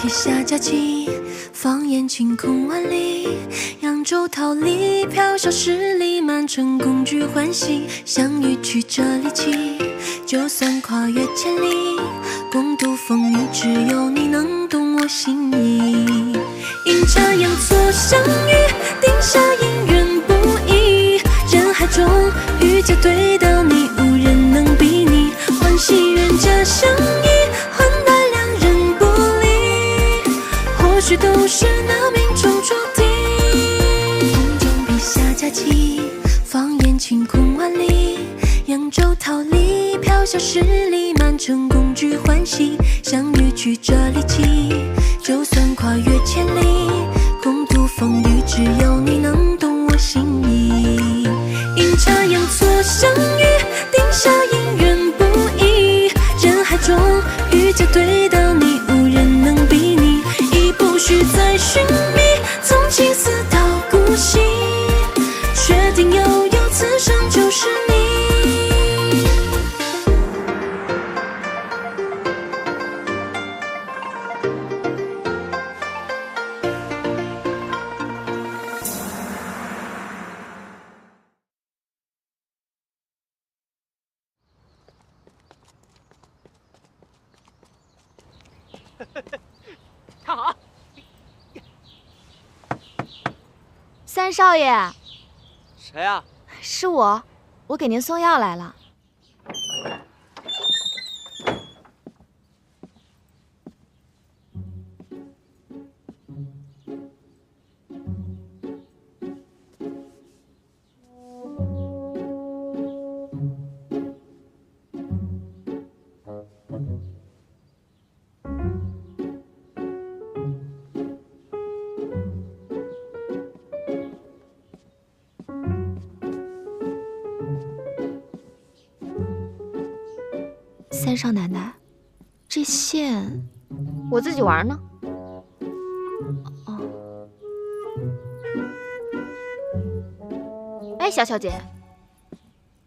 下佳期，放眼晴空万里。扬州桃李，飘小十里，满城共聚欢喜。相遇曲折离奇，就算跨越千里，共度风雨，只有你能懂我心意。阴差阳错相遇，定下姻缘不易。人海中遇见对到你，无人能比拟。欢喜冤家相依，换来两人不离。或许都是那命中注定。风中笔下佳期，放眼晴空万里。扬州桃李，飘小十里，满城共聚欢喜。相遇曲折离奇，就算跨越千里，共度风雨，只有你能懂我心意。阴差阳错相遇，定下姻缘不易。人海中遇见对到你，无人能比拟。已不需再寻觅，从青丝到古稀，确定悠悠此生就是你。看好！三少爷，谁啊？是我，我给您送药来了。三少奶奶，这线我自己玩呢。哦，哎，小姐，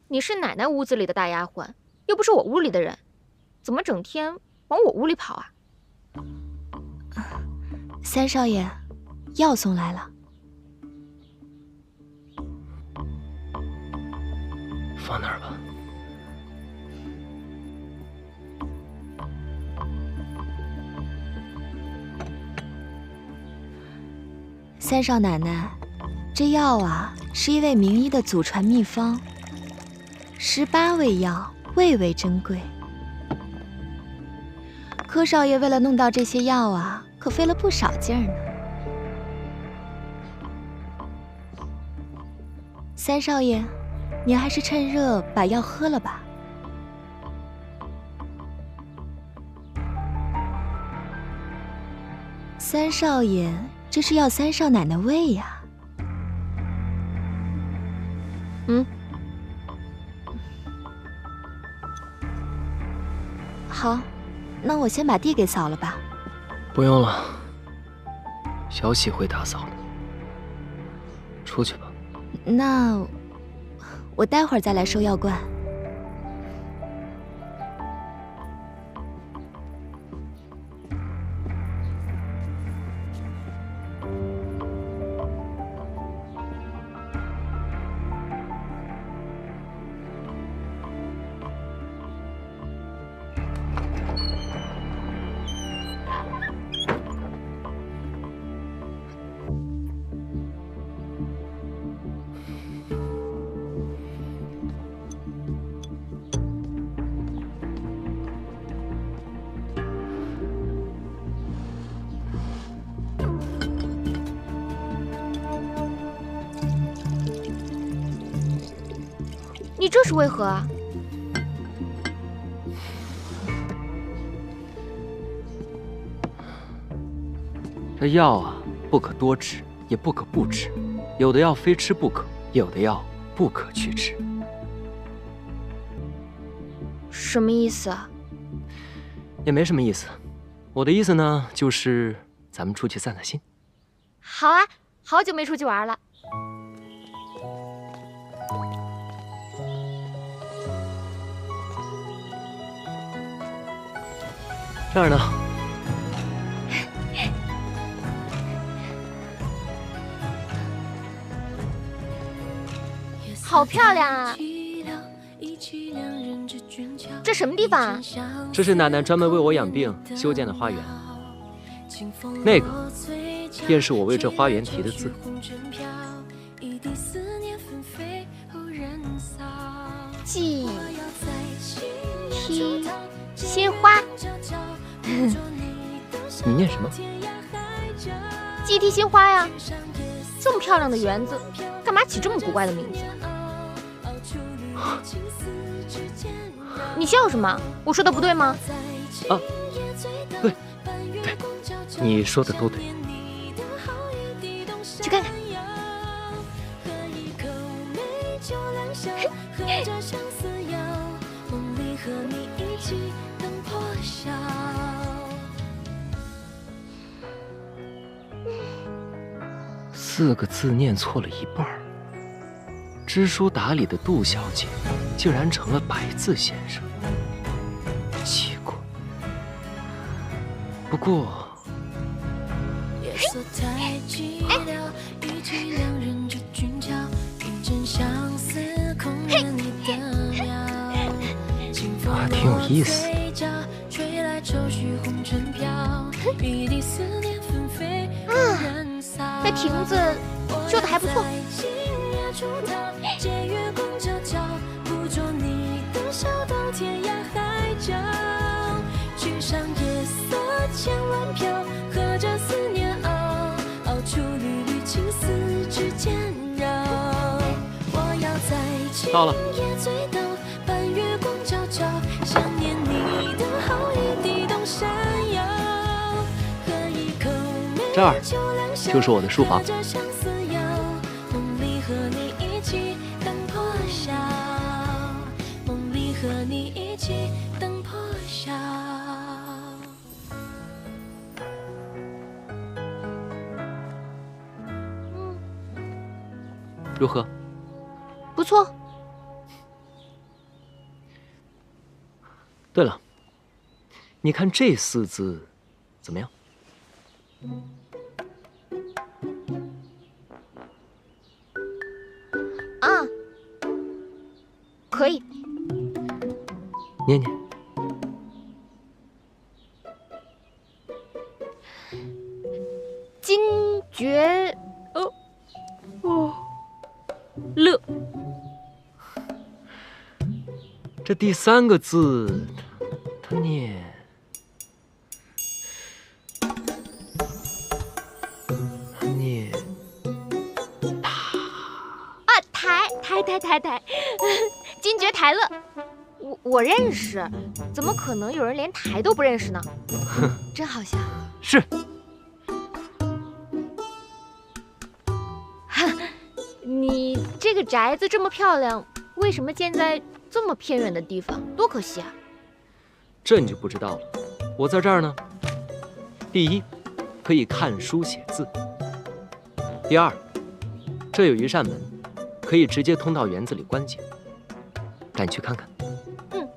你是奶奶屋子里的大丫鬟，又不是我屋里的人，怎么整天往我屋里跑啊？三少爷，药送来了。放那儿吧。三少奶奶，这药啊是一位名医的祖传秘方，18味药，味味珍贵。柯少爷为了弄到这些药啊，可费了不少劲儿呢。三少爷，您还是趁热把药喝了吧。三少爷，这是要三少奶奶喂呀。好，那我先把地给扫了吧。不用了，小喜会打扫的。出去吧。那我待会儿再来收药罐。你这是为何啊？这药啊，不可多吃，也不可不吃，有的药非吃不可，有的药不可去吃。什么意思啊？也没什么意思。我的意思呢，就是咱们出去散散心。好啊，好久没出去玩了。这儿呢。好漂亮啊！这什么地方啊？这是奶奶专门为我养病修建的花园，那个便是我为这花园题的字。季梯新花。你念什么？季梯新花呀！这么漂亮的园子，干嘛起这么古怪的名字？你笑什么？我说的不对吗？啊，对，你说的都对。去看看。4个字念错了一半儿，知书达理的杜小姐竟然成了白字先生，奇怪。不过，还挺有意思。这亭子修的还不错。到了。这儿就是我的书房。如何？不错。对了，你看这4字怎么样？啊，可以。念念。金爵乐。这第3个字，它念台，金爵台乐，我认识，怎么可能有人连台都不认识呢？真好笑。是。你这个宅子这么漂亮，为什么建在这么偏远的地方？多可惜啊！这你就不知道了。我在这儿呢，第一，可以看书写字；第二，这有一扇门，可以直接通到园子里观景。带你去看看。嗯。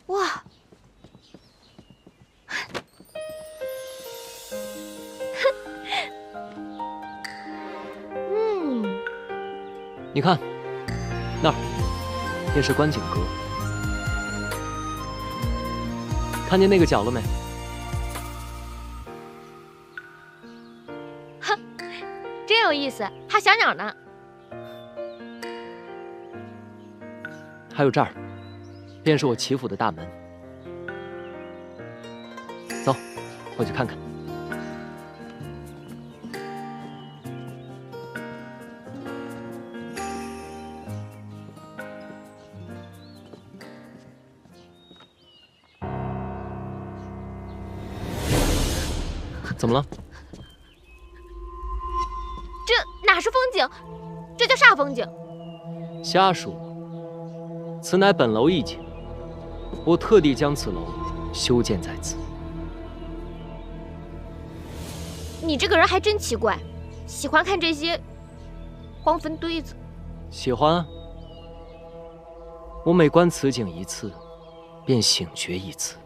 哇！你看，那儿便是观景阁，看见那个角了没？哼，真有意思，还有小鸟呢。还有这儿，便是我祈福的大门。走，我去看看。怎么了？这哪是风景，这叫煞风景。瞎说，此乃本楼一景，我特地将此楼修建在此。你这个人还真奇怪，喜欢看这些荒坟堆子。喜欢啊，我每观此景一次，便醒觉一次。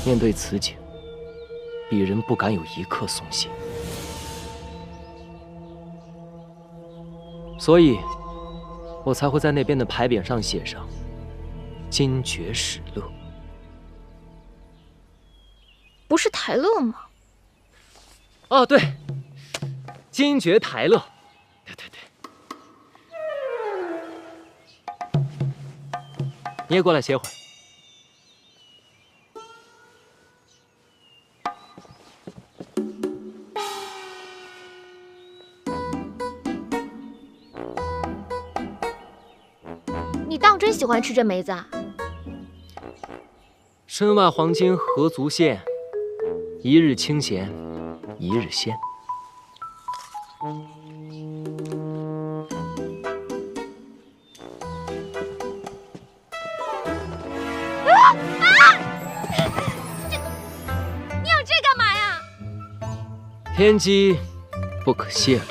面对此景，鄙人不敢有一刻松懈，所以，我才会在那边的牌匾上写上“金爵始乐”。不是台乐吗？哦，对，金爵台乐。对。你也过来歇会儿。你当真喜欢吃这梅子啊？身外黄金何足羡，一日清闲一日鲜。你有这干嘛呀？天机不可泄露。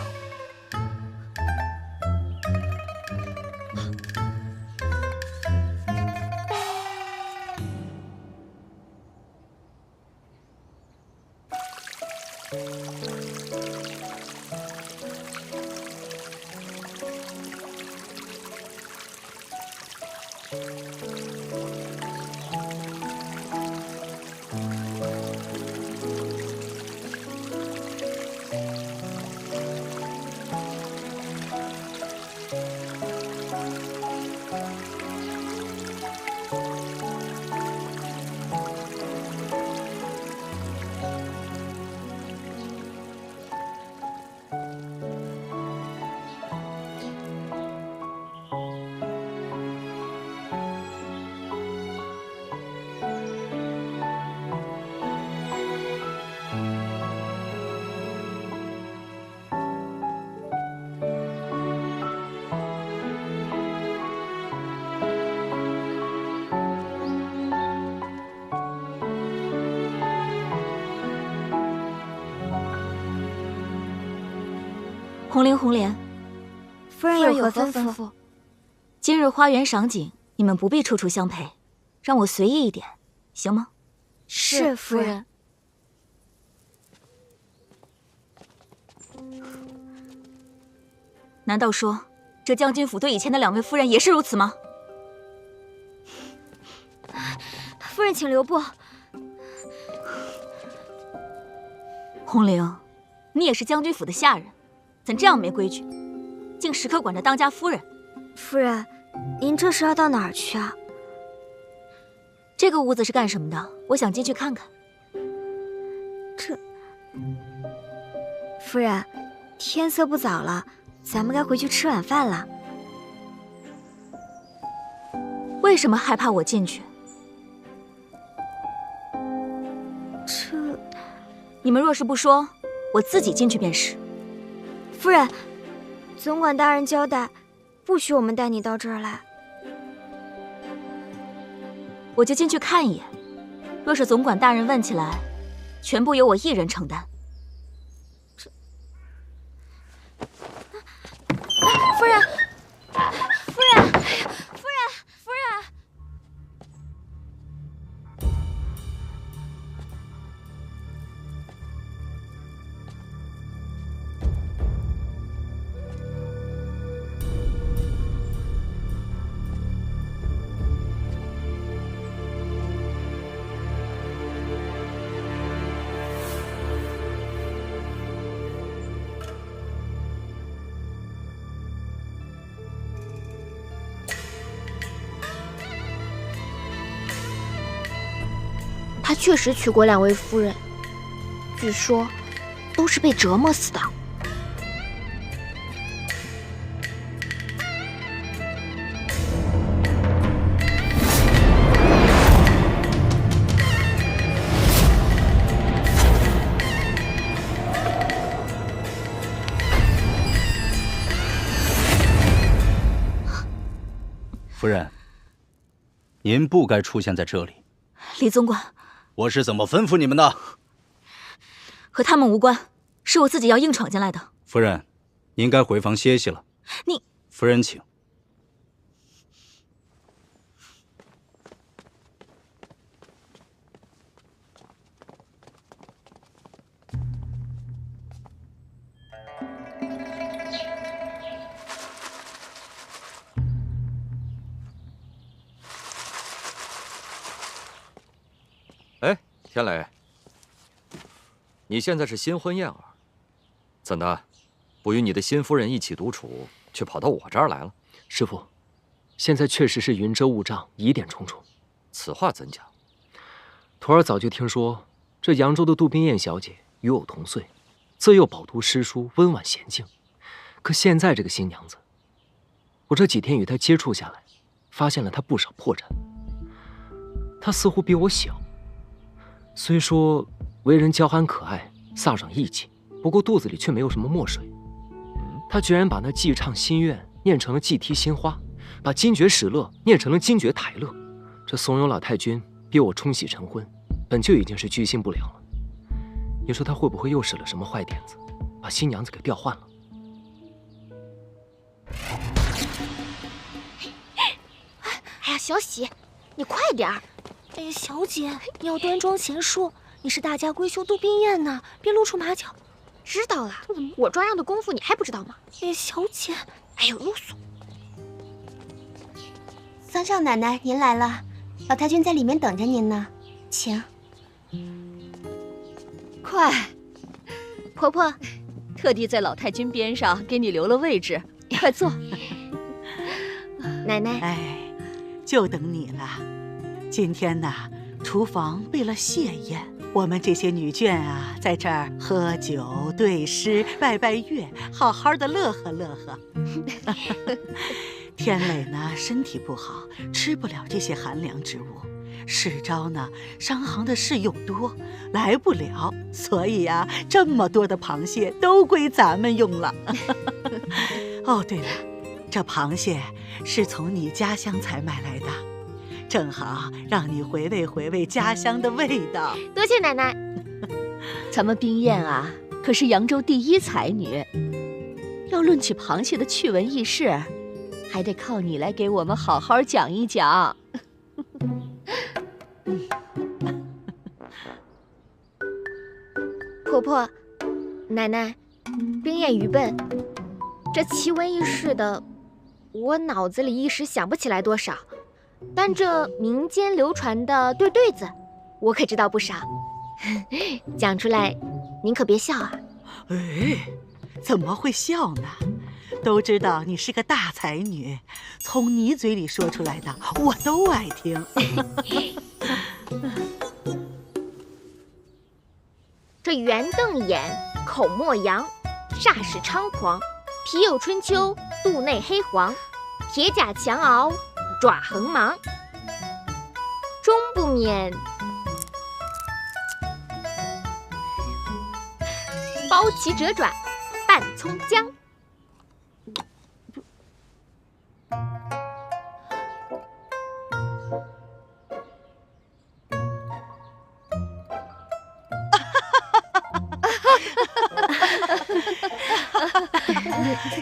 红莲，红莲，夫人有何吩咐？今日花园赏景，你们不必处处相陪，让我随意一点，行吗？是夫人。难道说这将军府对以前的2位夫人也是如此吗？夫人，请留步。红菱，你也是将军府的下人，怎这样没规矩，竟时刻管着当家夫人？夫人，您这是要到哪儿去啊？这个屋子是干什么的？我想进去看看。夫人，天色不早了，咱们该回去吃晚饭了。为什么害怕我进去？你们若是不说，我自己进去便是。夫人，总管大人交代，不许我们带你到这儿来。我就进去看一眼，若是总管大人问起来，全部由我一人承担。夫人，夫人，夫人，夫人。他确实娶过2位夫人，据说都是被折磨死的。夫人，您不该出现在这里。李总管，我是怎么吩咐你们的？和他们无关，是我自己要硬闯进来的。夫人，您该回房歇息了。你，夫人请。天磊，你现在是新婚燕尔，怎的，不与你的新夫人一起独处，却跑到我这儿来了？师傅，现在确实是云遮雾障，疑点重重。此话怎讲？徒儿早就听说，这扬州的杜冰雁小姐与我同岁，自幼饱读诗书，温婉娴静。可现在这个新娘子，我这几天与她接触下来，发现了她不少破绽。她似乎比我小，虽说为人娇憨可爱，飒爽义气，不过肚子里却没有什么墨水。她居然把那寄唱心愿念成了寄啼心花，把金爵使乐念成了金爵台乐。这怂恿老太君逼我冲喜成婚，本就已经是居心不良了。你说他会不会又使了什么坏点子，把新娘子给调换了？哎呀，小喜，你快点儿！哎，小姐，你要端庄贤淑，你是大家闺秀杜冰雁呐，别露出马脚。知道了，我装样的功夫你还不知道吗？哎，小姐，哎呦，啰嗦！桑少奶奶，您来了，老太君在里面等着您呢，请。快，婆婆，特地在老太君边上给你留了位置，快坐。奶奶，哎，就等你了。今天呐，厨房备了谢宴，我们这些女眷啊，在这儿喝酒、对诗、拜拜月，好好的乐呵乐呵。天磊呢，身体不好，吃不了这些寒凉之物。世昭呢，商行的事又多，来不了，所以啊，这么多的螃蟹都归咱们用了。哦，对了，这螃蟹是从你家乡才买来的，正好让你回味回味家乡的味道。多谢奶奶。咱们冰雁啊，可是扬州第一才女，要论起螃蟹的趣闻轶事，还得靠你来给我们好好讲一讲。婆婆，奶奶，冰雁愚笨，这奇闻异事的，我脑子里一时想不起来多少，但这民间流传的对子，我可知道不少。讲出来，您可别笑啊！哎，怎么会笑呢？都知道你是个大才女，从你嘴里说出来的，我都爱听。这圆瞪眼，口莫扬，煞是猖狂，皮有春秋，肚内黑黄，铁甲强熬，爪横芒，终不免包其折爪，拌葱姜。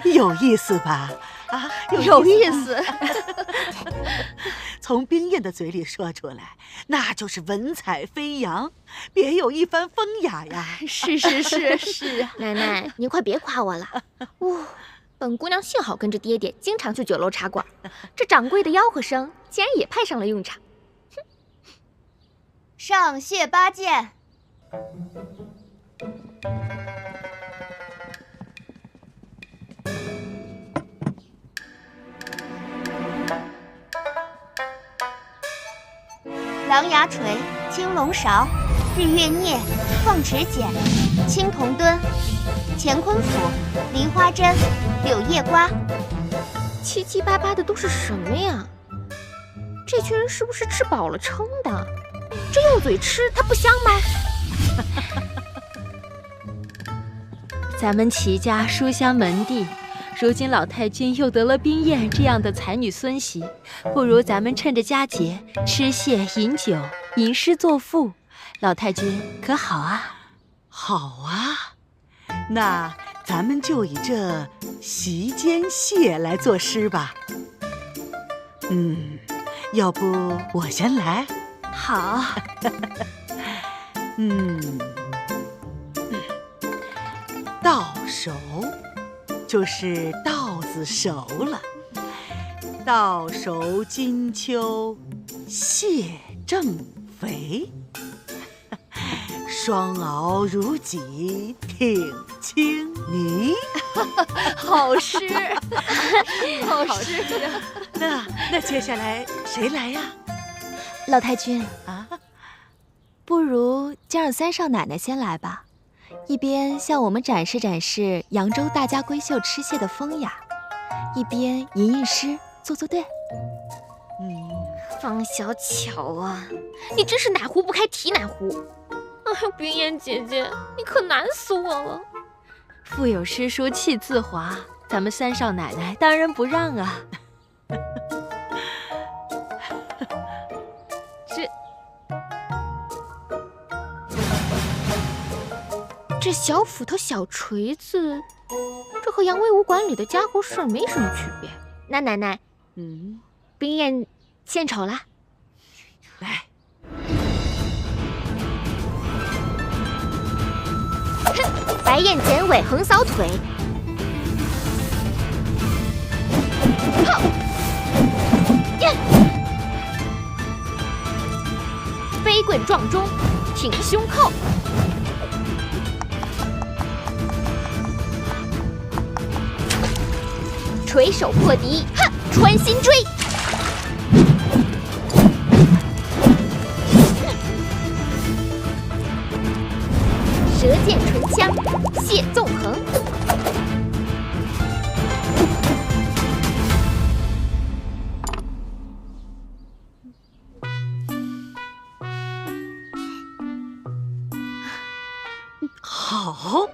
有意思吧？啊，有意思。从冰雁的嘴里说出来，那就是文采飞扬，别有一番风雅呀。是啊。奶奶，您快别夸我了。本姑娘幸好跟着爹爹经常去酒楼茶馆，这掌柜的吆喝声竟然也派上了用场。上谢八件。狼牙锤、青龙勺、日月镊、凤池剪、青铜墩、乾坤斧、梨花针、柳叶瓜，七七八八的都是什么呀？这群人是不是吃饱了撑的？这用嘴吃，它不香吗？咱们齐家书香门第，如今老太君又得了冰雁这样的才女孙媳，不如咱们趁着佳节吃蟹饮酒，吟诗作赋，老太君可好啊？好啊，那咱们就以这席间蟹来作诗吧。要不我先来？好。到手就是稻子熟了，稻熟金秋蟹正肥。双螯如戟，挺青泥。好诗，好诗。那接下来谁来呀？老太君啊，不如就让三少奶奶先来吧，一边向我们展示展示扬州大家闺秀吃蟹的风雅，一边吟吟诗，做做对。方小巧啊，你真是哪壶不开提哪壶。哎呦，冰燕姐姐，你可难死我了。腹有诗书气自华，咱们三少奶奶当仁不让啊。这小斧头小锤子，这和杨威武馆里的家伙事儿没什么区别。那奶奶，冰燕献丑了，来。哼，白燕剪尾横扫腿，好，飞棍撞钟，挺胸扣。垂手破敌，哼，穿心追。舌剑唇枪，蟹纵横。好，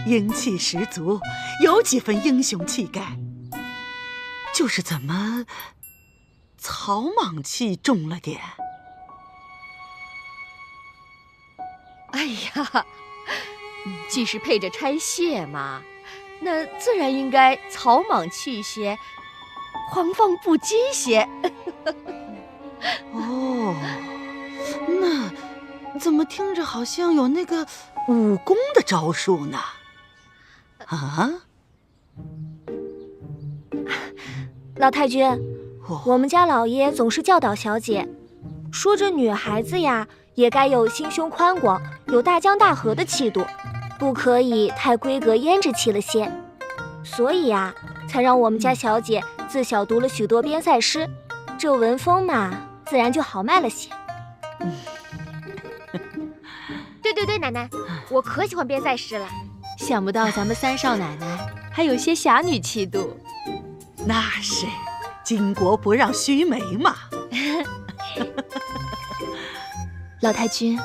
英气十足，有几分英雄气概。就是怎么草莽气重了点。哎呀，既是配着拆蟹嘛，那自然应该草莽气些，狂放不羁些。哦，那怎么听着好像有那个武功的招数呢？啊？老太君，我们家老爷总是教导小姐，说这女孩子呀，也该有心胸宽广，有大江大河的气度，不可以太闺阁胭脂气了些。所以啊，才让我们家小姐自小读了许多边塞诗，这文风嘛，自然就豪迈了些。对，奶奶，我可喜欢边塞诗了。想不到咱们三少奶奶还有些侠女气度。那是，巾帼不让须眉嘛。老太君，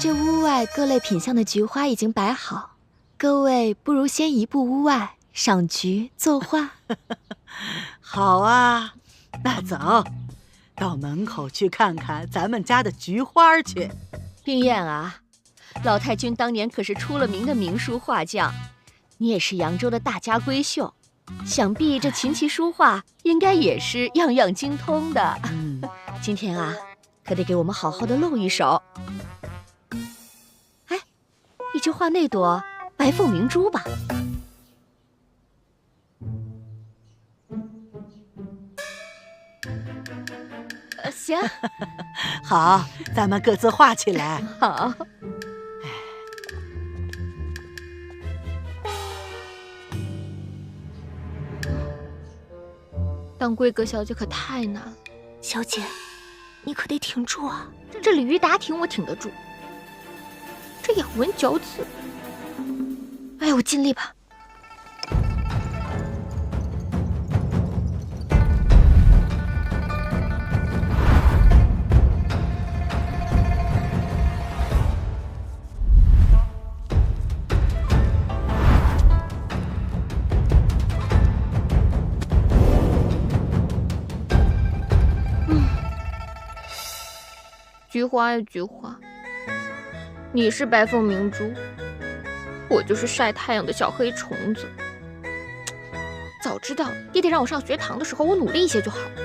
这屋外各类品相的菊花已经摆好，各位不如先移步屋外赏菊作画。好啊，那走，到门口去看看咱们家的菊花去。冰燕啊，老太君当年可是出了名的名书画匠，你也是扬州的大家闺秀，想必这琴棋书画应该也是样样精通的。今天啊，可得给我们好好的露一手。哎，你就画那朵白凤明珠吧。行，好，咱们各自画起来。好。当闺阁小姐可太难了，小姐，你可得挺住啊！这鲤鱼打挺我挺得住，这咬文嚼字，哎，我尽力吧。菊花呀，菊花，你是白凤明珠，我就是晒太阳的小黑虫子。早知道爹爹让我上学堂的时候，我努力一些就好了。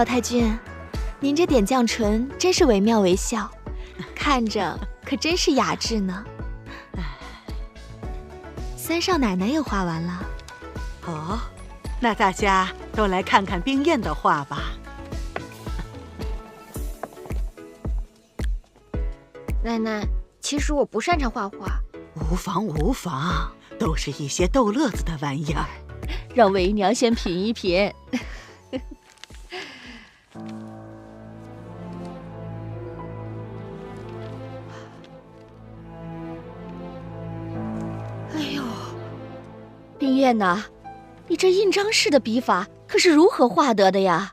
老太君，您这点绛唇真是惟妙惟肖，看着可真是雅致呢。三少奶奶也画完了。哦，那大家都来看看冰燕的画吧。奶奶，其实我不擅长画画。无妨无妨，都是一些逗乐子的玩意儿。让为娘先品一品。哎呦，冰燕呐，你这印章式的笔法可是如何画得的呀？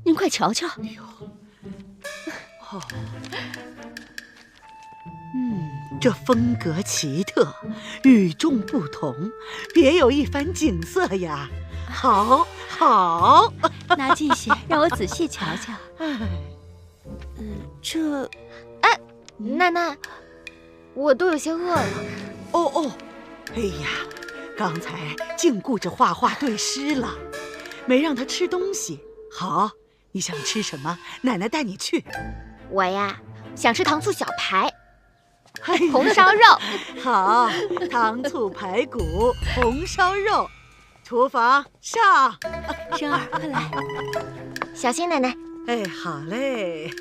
您快瞧瞧。哎呦，哦，这风格奇特，与众不同，别有一番景色呀！好，好，拿近些，让我仔细瞧瞧。这，哎，奶奶，我都有些饿了。哦，哎呀，刚才净顾着画画对诗了，没让他吃东西。好，你想吃什么？奶奶带你去。我呀，想吃糖醋小排。红烧肉，好，糖醋排骨，红烧肉，厨房上。生儿，快来，小心奶奶。哎，好嘞。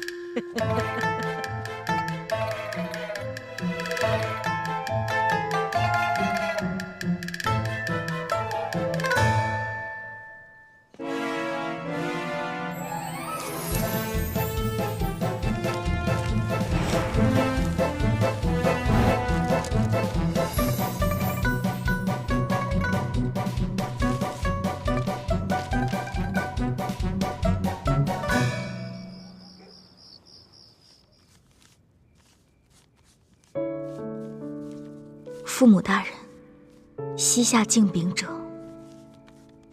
父母大人，膝下敬禀者，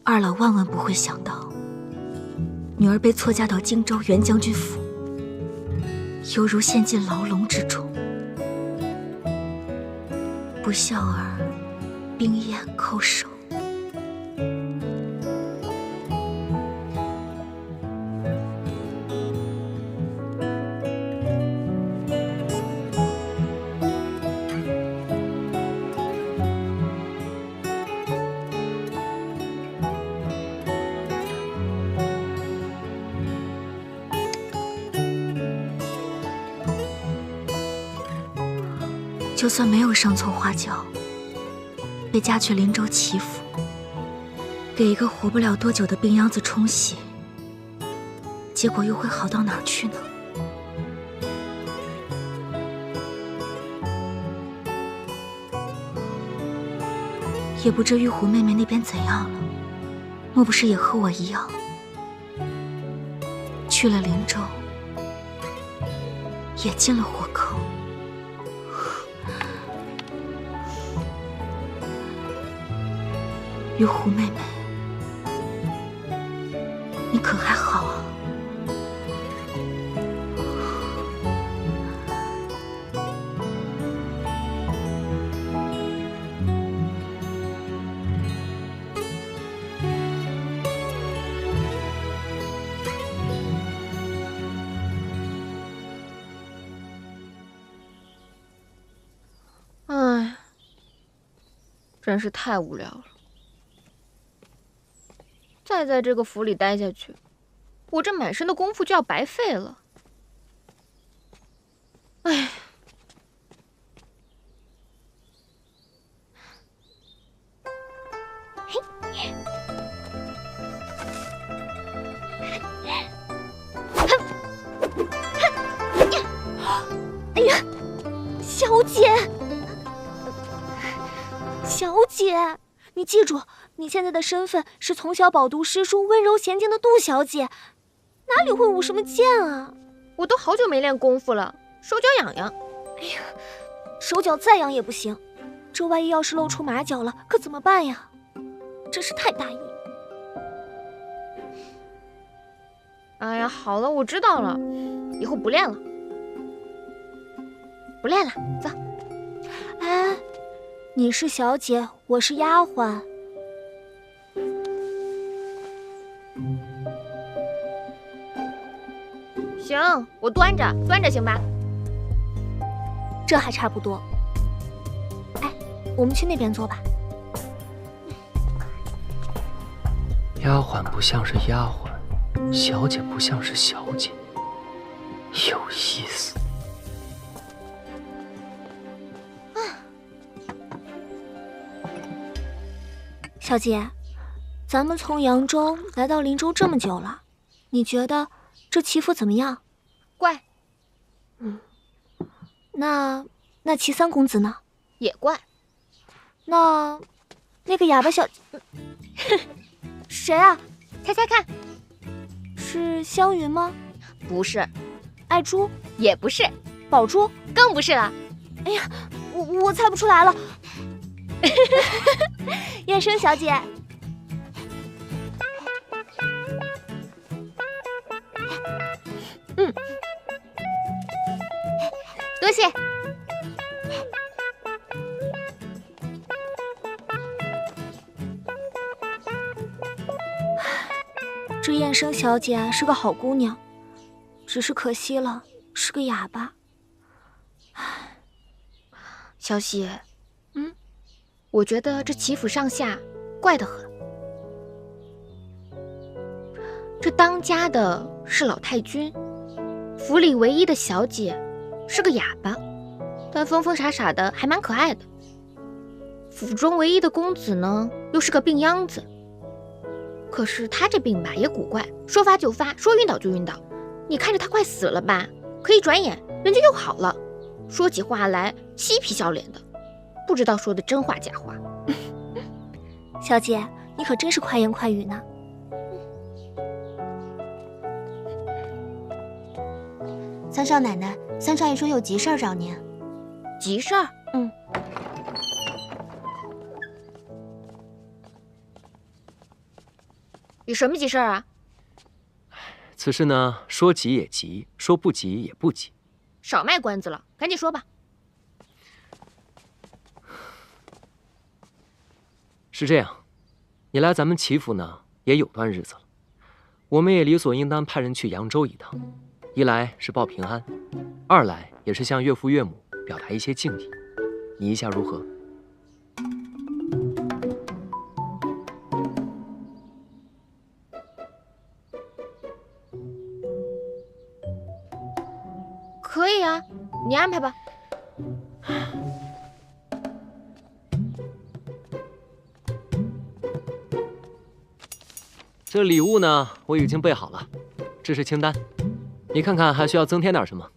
二老万万不会想到，女儿被错嫁到荆州袁将军府，犹如陷进牢笼之中。不孝儿，冰燕叩首。就算没有上错花轿，被嫁去林州齐府，给一个活不了多久的病秧子冲洗，结果又会好到哪儿去呢？也不知玉狐妹妹那边怎样了，莫不是也和我一样，去了林州，也进了火坑？玉狐妹妹，你可还好啊？唉，真是太无聊了。再在这个府里待下去，我这满身的功夫就要白费了。唉，哎呀，小姐，小姐，你记住，你现在的身份是从小饱读诗书、温柔娴静的杜小姐，哪里会舞什么剑啊？我都好久没练功夫了，手脚痒痒。哎呀，手脚再痒也不行，这万一要是露出马脚了，可怎么办呀？真是太大意。哎呀，好了，我知道了，以后不练了，不练了，走。哎，你是小姐，我是丫鬟。行，我端着行吧？这还差不多。哎，我们去那边坐吧。丫鬟不像是丫鬟，小姐不像是小姐，有意思。小姐，咱们从扬州来到林州这么久了，你觉得这祈福怎么样？怪。那齐三公子呢？也怪。那个哑巴小谁啊？猜猜看。是湘云吗？不是。爱珠？也不是。宝珠？更不是了。哎呀，我猜不出来了。燕生小姐。多谢。这燕生小姐是个好姑娘，只是可惜了，是个哑巴。小喜，我觉得这齐府上下怪得很。这当家的是老太君，府里唯一的小姐是个哑巴，但疯疯傻傻的，还蛮可爱的。府中唯一的公子呢，又是个病秧子。可是他这病吧也古怪，说发就发，说晕倒就晕倒。你看着他快死了吧，可一转眼人家又好了，说起话来嬉皮笑脸的，不知道说的真话假话。小姐，你可真是快言快语呢。三少奶奶，三少爷说有急事儿找您。急事儿？有什么急事儿啊？此事呢，说急也急，说不急也不急。少卖关子了，赶紧说吧。是这样，你来咱们齐府呢也有段日子了，我们也理所应当派人去扬州一趟，一来是报平安，二来也是向岳父岳母表达一些敬意。你意下如何？可以啊，你安排吧。这礼物呢，我已经备好了，这是清单，你看看还需要增添点什么？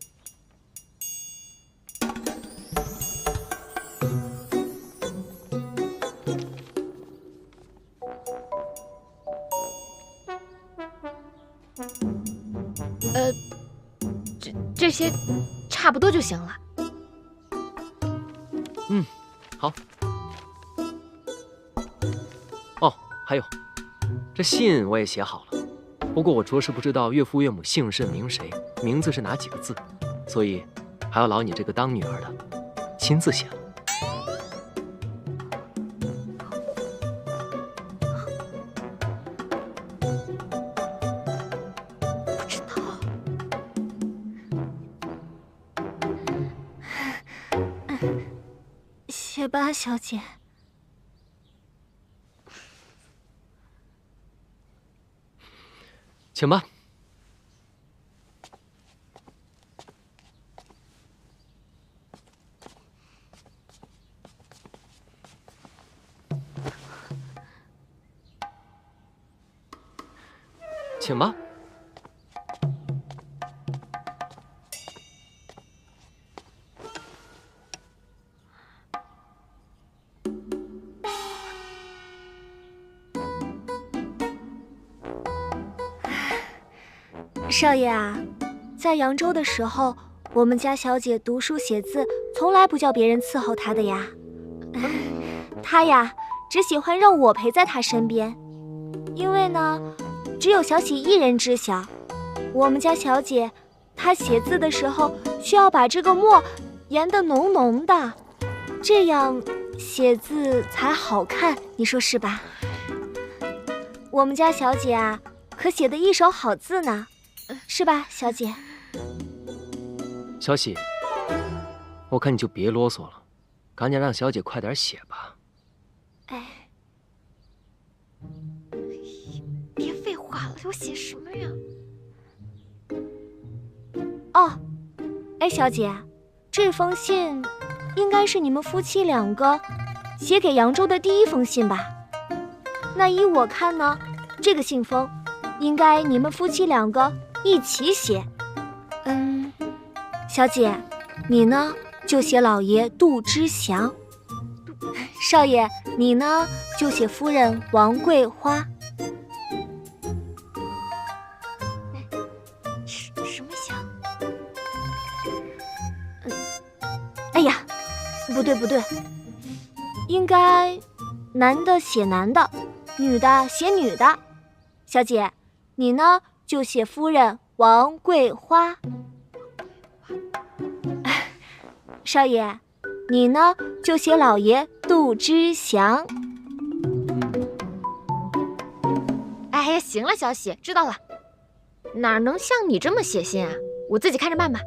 这些差不多就行了。好。哦，还有，这信我也写好了，不过我着实不知道岳父岳母姓甚名谁，名字是哪几个字，所以还要劳你这个当女儿的亲自写了。写吧，小姐。请吧。请吧。少爷啊，在扬州的时候，我们家小姐读书写字，从来不叫别人伺候她的呀。她呀，只喜欢让我陪在她身边，因为呢，只有小喜一人知晓。我们家小姐，她写字的时候需要把这个墨研得浓浓的，这样写字才好看，你说是吧？我们家小姐啊，可写得一手好字呢。是吧，小姐？小喜，我看你就别啰嗦了，赶紧让小姐快点写吧。哎，别废话了，我写什么呀？哦，哎，小姐，这封信应该是你们夫妻两个写给扬州的第一封信吧？那依我看呢，这个信封应该你们夫妻两个一起写。小姐，你呢就写老爷杜之祥，少爷你呢就写夫人王桂花。什么祥？哎呀，不对，应该男的写男的，女的写女的。小姐，你呢就写夫人王桂花。少爷，你呢就写老爷杜之祥。哎呀，行了，小喜，知道了。哪能像你这么写信啊？我自己看着办吧。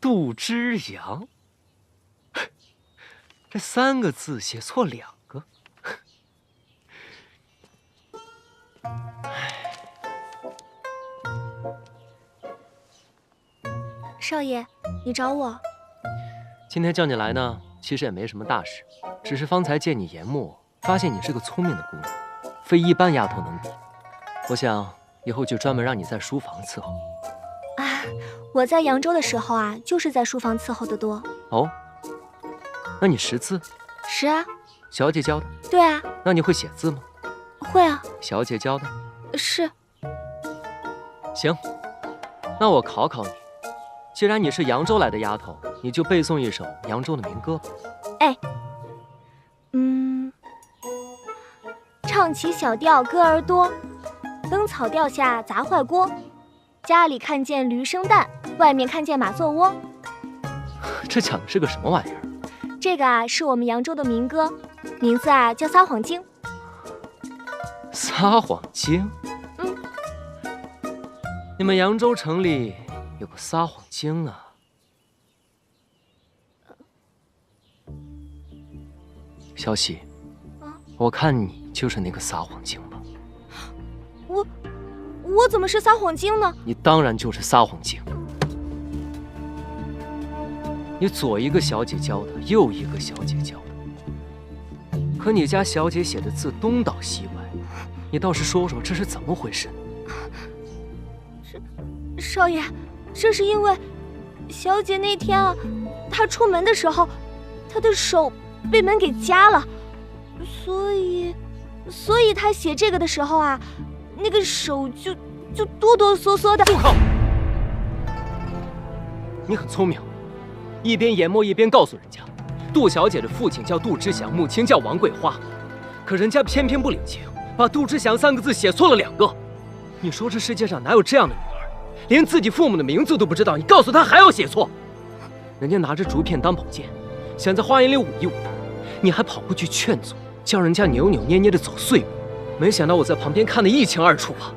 杜之阳，这3个字写错2个。少爷，你找我？今天叫你来呢，其实也没什么大事，只是方才见你研墨，发现你是个聪明的姑娘，非一般丫头能比。我想以后就专门让你在书房伺候。啊，我在扬州的时候啊，就是在书房伺候的多。哦，那你识字？识啊。小姐教的？对啊。那你会写字吗？会啊。小姐教的？是。行，那我考考你，既然你是扬州来的丫头，你就背诵一首扬州的民歌吧。哎，唱起小调歌儿多，灯草调下砸坏锅。家里看见驴生蛋，外面看见马做窝。这讲的是个什么玩意儿？这个啊，是我们扬州的民歌，名字啊叫《撒谎经》。撒谎经？你们扬州城里有个撒谎经啊？小喜，我看你就是那个撒谎精吧？我怎么是撒谎精呢？你当然就是撒谎精。你左一个小姐教的，右一个小姐教的，可你家小姐写的字东倒西歪，你倒是说说这是怎么回事？少爷，这是因为小姐那天啊，她出门的时候，她的手被门给夹了，所以她写这个的时候啊，那个手就哆哆嗦嗦的。住口！你很聪明，一边研墨一边告诉人家，杜小姐的父亲叫杜之祥，母亲叫王桂花，可人家偏偏不领情，把杜之祥3个字写错了2个。你说这世界上哪有这样的女儿，连自己父母的名字都不知道，你告诉她还要写错？人家拿着竹片当宝剑，想在花园里舞一舞，你还跑过去劝阻，叫人家扭扭捏捏的走碎步。没想到我在旁边看得一清二楚啊！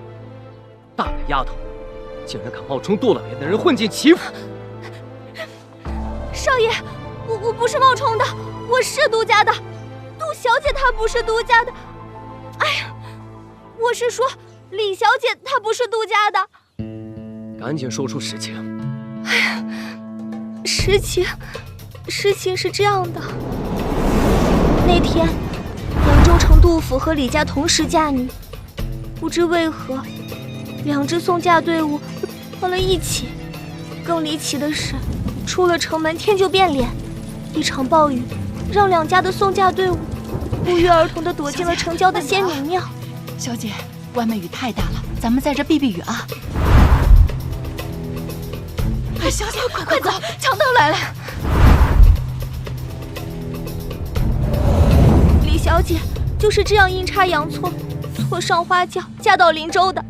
大个丫头，竟然敢冒充杜老爷的人混进齐府！少爷，我不是冒充的，我是杜家的。杜小姐她不是杜家的。哎呀，我是说李小姐她不是杜家的。赶紧说出实情。哎呀，事情是这样的。那天扬州城杜府和李家同时嫁女，不知为何2支送嫁队伍放了一起。更离奇的是，出了城门天就变脸，一场暴雨让2家的送嫁队伍不约而同地躲进了城郊的仙女庙。小姐，外面雨太大了，咱们在这避避雨啊！哎，小姐，快走，强盗来了！李小姐就是这样阴差阳错，错上花轿嫁到林州的。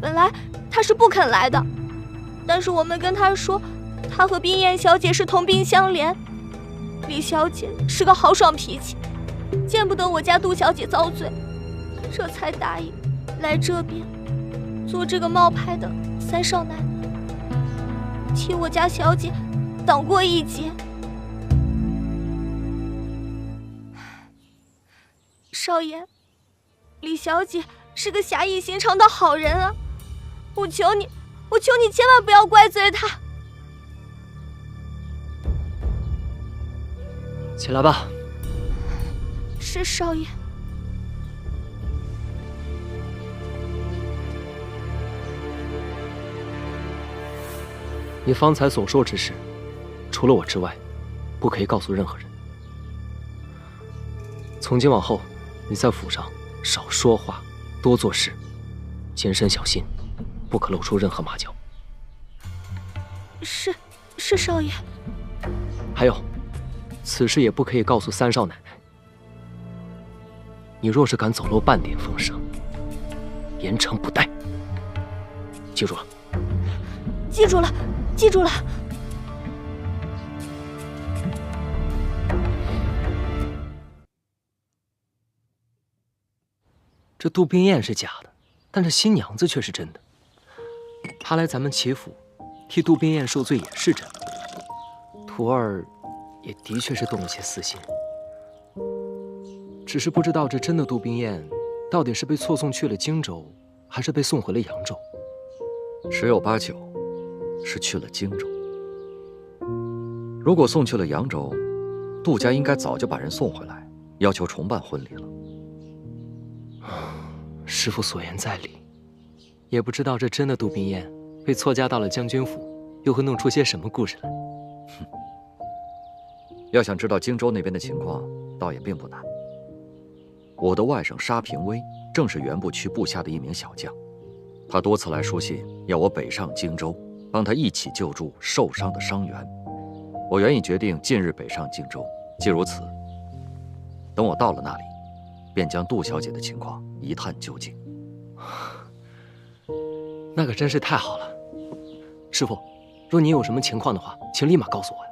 本来她是不肯来的，但是我们跟她说，她和冰燕小姐是同病相怜。李小姐是个豪爽脾气，见不得我家杜小姐遭罪，这才答应来这边做这个冒牌的三少奶奶，替我家小姐挡过一劫。少爷，李小姐是个侠义心肠的好人啊，我求你千万不要怪罪她。起来吧。是少爷。你方才所说之事，除了我之外，不可以告诉任何人。从今往后，你在府上少说话，多做事，谨慎小心，不可露出任何马脚。是少爷。还有，此事也不可以告诉三少奶奶。你若是敢走漏半点风声，严惩不贷。记住了。记住了，记住了。这杜冰燕是假的，但这新娘子却是真的。她来咱们齐府，替杜冰燕受罪也是真的。徒儿也的确是动了些私心，只是不知道这真的杜冰燕到底是被错送去了荆州，还是被送回了扬州。十有八九是去了荆州。如果送去了扬州，杜家应该早就把人送回来，要求重办婚礼了。师父所言在理，也不知道这真的杜冰燕被错嫁到了将军府，又会弄出些什么故事来。要想知道荆州那边的情况，倒也并不难。我的外甥沙平威正是原部区部下的一名小将，他多次来书信，要我北上荆州，帮他一起救助受伤的伤员。我原已决定近日北上荆州，既如此，等我到了那里，便将杜小姐的情况一探究竟。那可真是太好了。师父，若你有什么情况的话，请立马告诉我呀。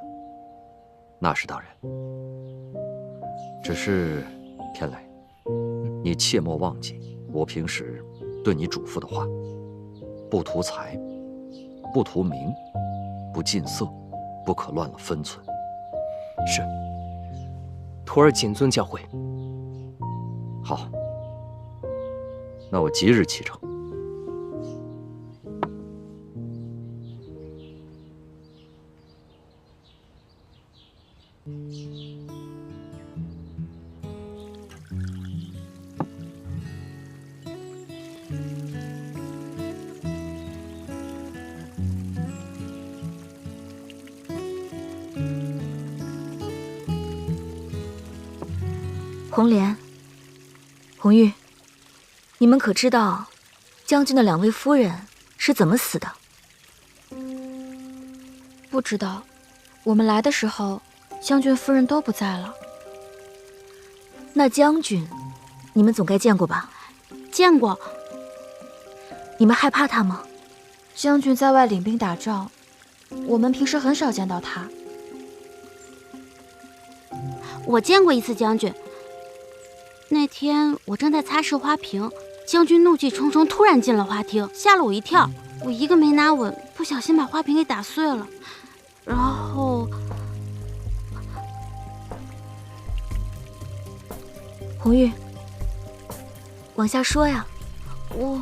那是当然。只是天雷，你切莫忘记我平时对你嘱咐的话：不图财，不图名，不近色，不可乱了分寸。是，徒儿谨遵教诲。好，那我即日启程。红莲、红玉，你们可知道将军的2位夫人是怎么死的？不知道，我们来的时候，将军夫人都不在了。那将军，你们总该见过吧？见过。你们害怕他吗？将军在外领兵打仗，我们平时很少见到他。我见过一次将军。那天我正在擦拭花瓶，将军怒气冲冲突然进了花厅，吓了我一跳。我一个没拿稳，不小心把花瓶给打碎了。然后，红玉，往下说呀。我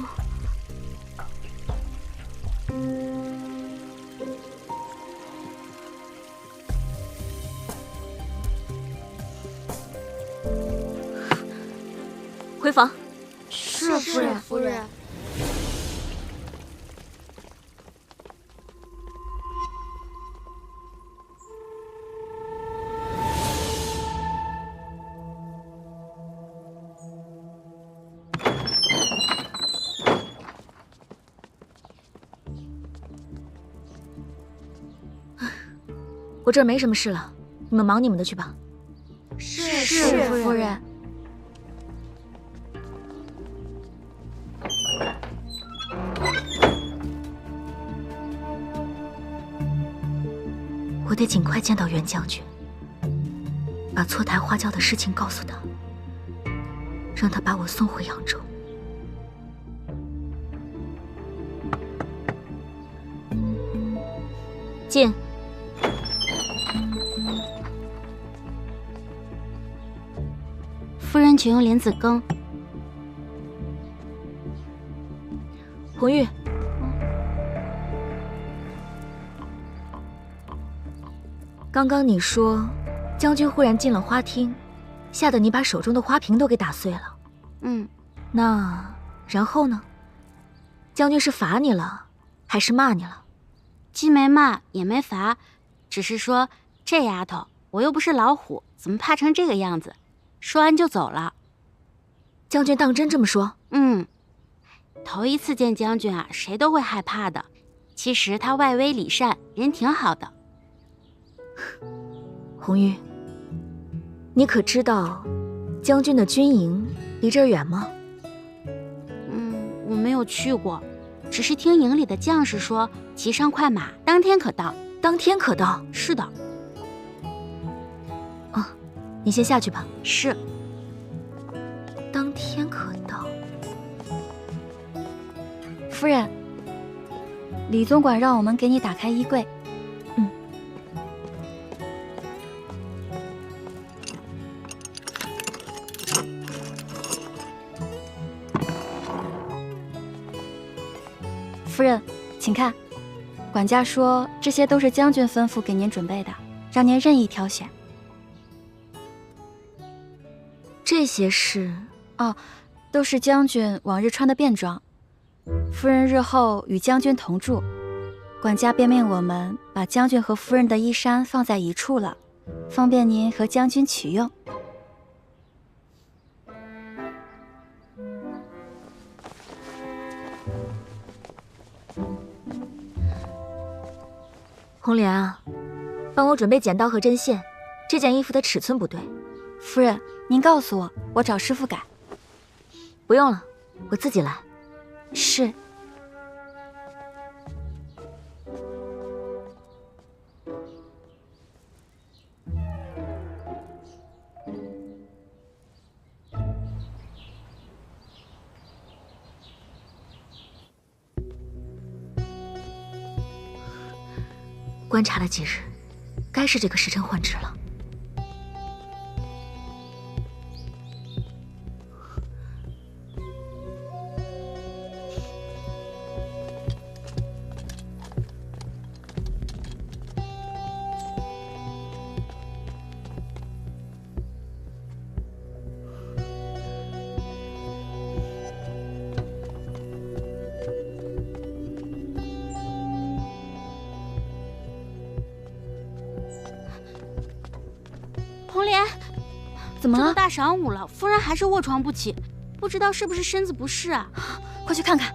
回房。是夫人。我这儿没什么事了，你们忙你们的去吧。是，夫人。我得尽快见到袁将军，把错台花轿的事情告诉他，让他把我送回扬州。进。夫人，请用莲子羹。红玉，刚刚你说将军忽然进了花厅，吓得你把手中的花瓶都给打碎了。那然后呢？将军是罚你了，还是骂你了？既没骂也没罚，只是说这丫头，我又不是老虎，怎么怕成这个样子？说完就走了。将军当真这么说？头一次见将军啊，谁都会害怕的。其实他外威里善，人挺好的。红玉，你可知道将军的军营离这儿远吗？我没有去过，只是听营里的将士说，骑上快马，当天可到。当天可到？是的。你先下去吧。是。当天可到。夫人，李总管让我们给你打开衣柜。夫人，请看，管家说这些都是将军吩咐给您准备的，让您任意挑选。这些是？都是将军往日穿的便装。夫人日后与将军同住，管家便命我们把将军和夫人的衣衫放在一处了，方便您和将军取用。红莲啊，帮我准备剪刀和针线，这件衣服的尺寸不对。夫人，您告诉我，我找师傅改。不用了，我自己来。是。观察了几日，该是这个时辰换职了。红莲，怎么了？这都大晌午了，夫人还是卧床不起，不知道是不是身子不适啊？快去看看。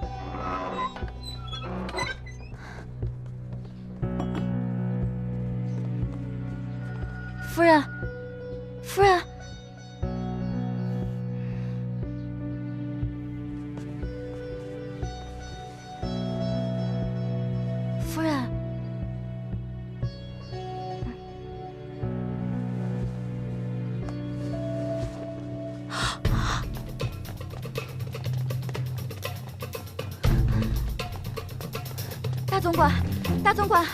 夫人，夫人，夫人。大总管，大总管，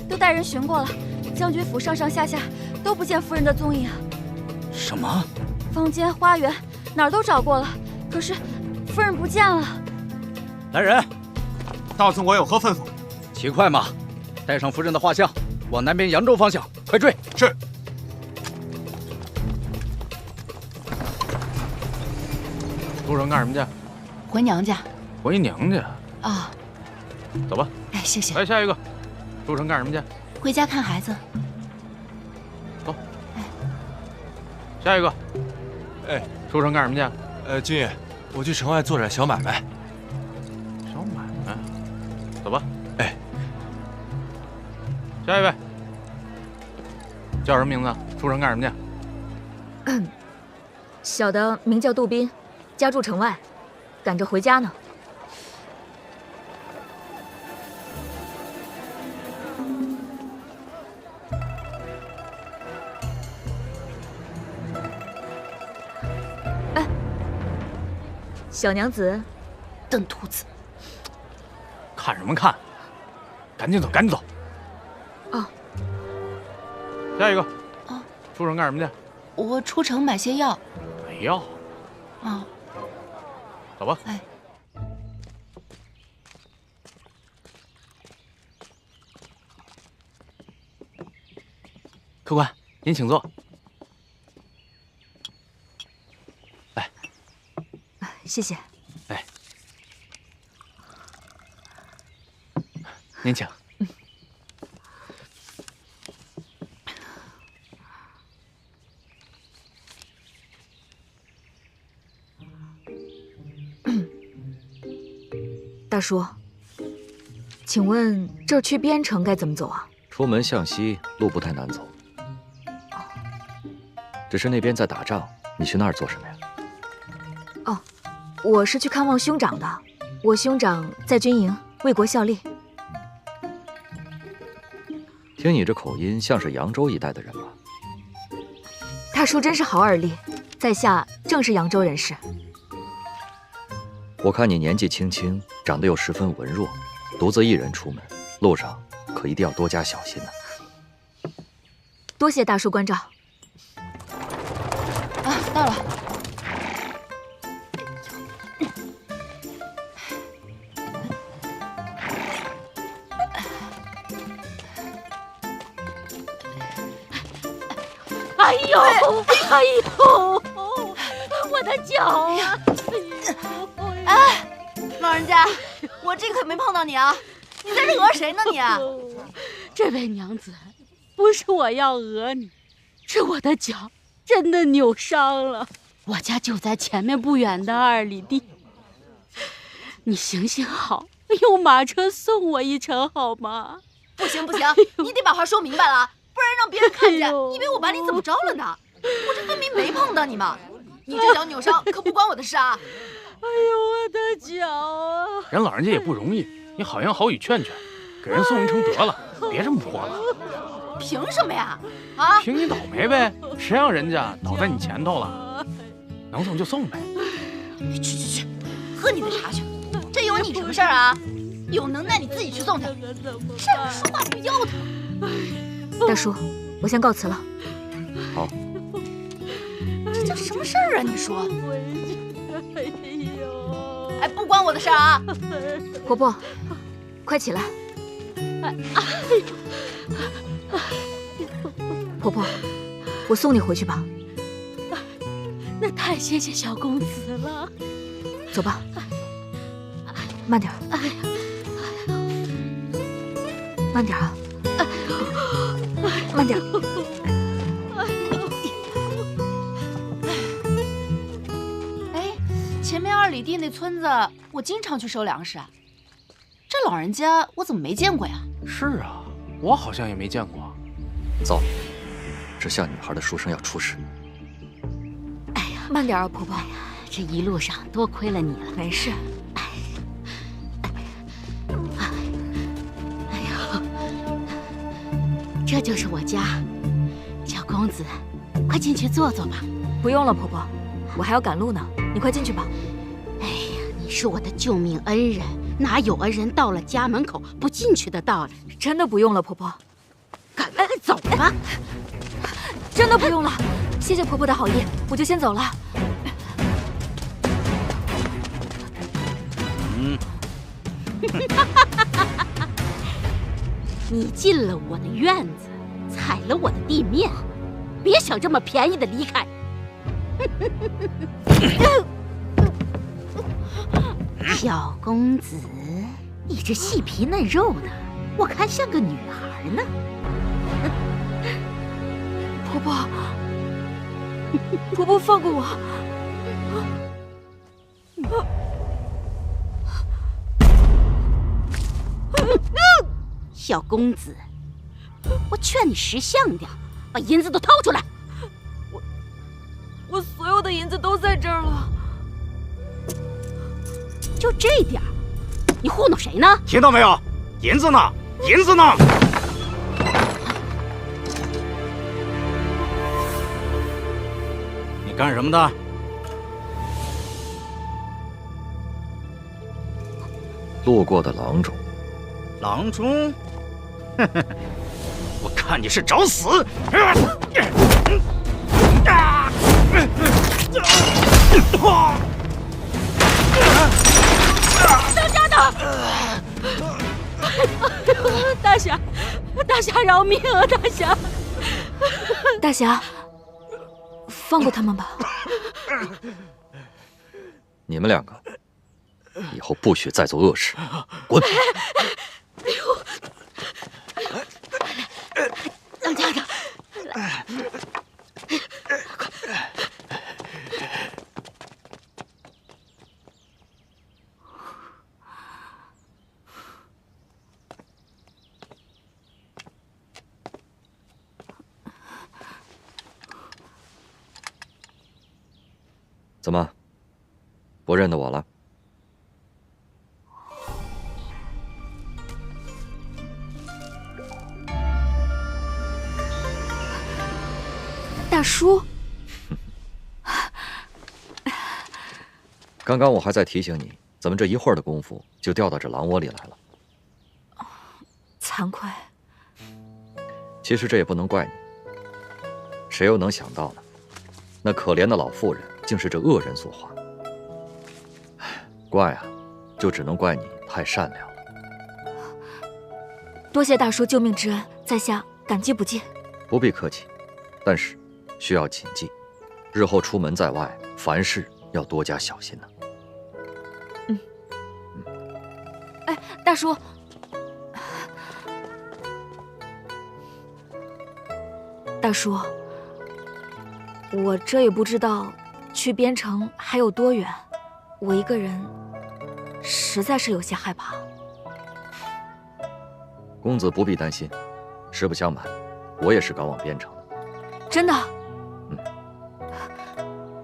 都带人巡过了，将军府上上下下都不见夫人的踪影啊！什么？房间、花园哪儿都找过了，可是夫人不见了。来人！大总管有何吩咐？骑快马，带上夫人的画像，往南边扬州方向，快追！是。路上干什么去？回娘家。回娘家。啊。走吧。哎，谢谢。来下一个，出城干什么去？回家看孩子。走。下一个。哎，出城干什么去？军爷，我去城外做点小买卖。小买。走吧。哎。下一位。叫什么名字？出城干什么去？小的名叫杜宾，家住城外，赶着回家呢。哎，小娘子，笨兔子，看什么看？赶紧走，赶紧走！哦，下一个。出城干什么去？我出城买些药。买药？啊，走吧。哎，客官，您请坐。来，谢谢。哎，您请。大叔，请问这儿去边城该怎么走啊？出门向西，路不太难走。只是那边在打仗，你去那儿做什么呀？哦，我是去看望兄长的。我兄长在军营为国效力。听你这口音，像是扬州一带的人吧？大叔真是好耳力，在下正是扬州人士。我看你年纪轻轻，长得又十分文弱，独自一人出门，路上可一定要多加小心呢。多谢大叔关照。啊，到了。哎呦，哎呦，我的脚啊！哎，老人家，我这可没碰到你啊！你在这讹谁呢你？这位娘子，不是我要讹你，是我的脚真的扭伤了。我家就在前面不远的2里地，你行行好，用马车送我一程好吗？不行不行，你得把话说明白了，不然让别人看见，以为我把你怎么着了呢？我这分明没碰到你嘛！你这脚扭伤可不关我的事啊！哎呦，我的脚啊！人老人家也不容易，你好言好语劝劝，给人送一程得了，别这么泼了。凭什么呀？啊？凭你倒霉呗，谁让人家倒在你前头了？能送就送呗。去，喝你的茶去，这有你什么事儿啊？有能耐你自己去送他，站着说话就腰疼。大叔，我先告辞了。好。这叫什么事儿啊？你说？哎，不关我的事儿啊！婆婆，快起来！婆婆，我送你回去吧。那太谢谢小公子了。走吧，慢点。哎呀，慢点啊！慢点。前面2里地那村子，我经常去收粮食。这老人家我怎么没见过呀？是啊，我好像也没见过。走，这像女孩的书生要出事。哎呀，慢点啊，婆婆。这一路上多亏了你了。没事。哎呦，这就是我家。小公子，快进去坐坐吧。不用了，婆婆，我还要赶路呢。你快进去吧。哎呀，你是我的救命恩人，哪有恩人到了家门口不进去的道理？真的不用了，婆婆。走吧。真的不用了，谢谢婆婆的好意，我就先走了。你进了我的院子，踩了我的地面，别想这么便宜的离开。小公子，你这细皮嫩肉的，我看像个女孩呢。婆婆，婆婆放过我！小公子，我劝你识相点，把银子都掏出来！我所有的银子都在这儿了。就这点儿，你糊弄谁呢？听到没有？银子呢？银子呢？你干什么的？路过的郎中。郎中？哼哼，我看你是找死！当家的！大侠，大侠饶命啊！大侠，大侠，放过他们吧。你们两个以后不许再做恶事，滚！当家的，怎么，不认得我了？大叔，刚刚我还在提醒你，怎么这一会儿的功夫就掉到这狼窝里来了？惭愧。其实这也不能怪你，谁又能想到呢？那可怜的老妇人竟是这恶人所化。怪啊，就只能怪你太善良了。多谢大叔救命之恩，在下感激不尽。不必客气，但是需要谨记，日后出门在外，凡事要多加小心呢。哎，大叔，大叔，我这也不知道去边城还有多远，我一个人实在是有些害怕。公子不必担心，实不相瞒，我也是赶往边城的。真的？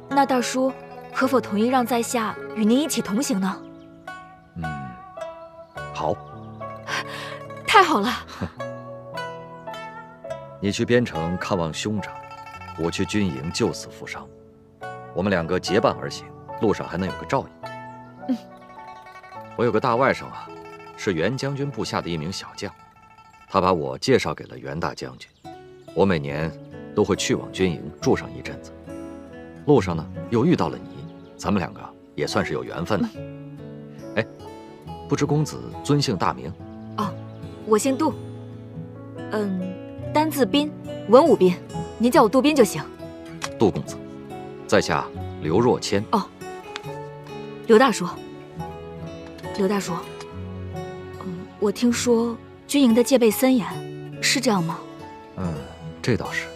那大叔可否同意让在下与您一起同行呢？好。太好了。你去边城看望兄长，我去军营救死扶伤，我们两个结伴而行，路上还能有个照应。我有个大外甥啊，是袁将军部下的一名小将，他把我介绍给了袁大将军。我每年都会去往军营住上一阵子，路上呢又遇到了你，咱们两个也算是有缘分的。哎，不知公子尊姓大名？哦，我姓杜，单字斌，文武斌，您叫我杜斌就行。杜公子，在下刘若谦。哦，刘大叔，刘大叔，我听说军营的戒备森严，是这样吗？这倒是。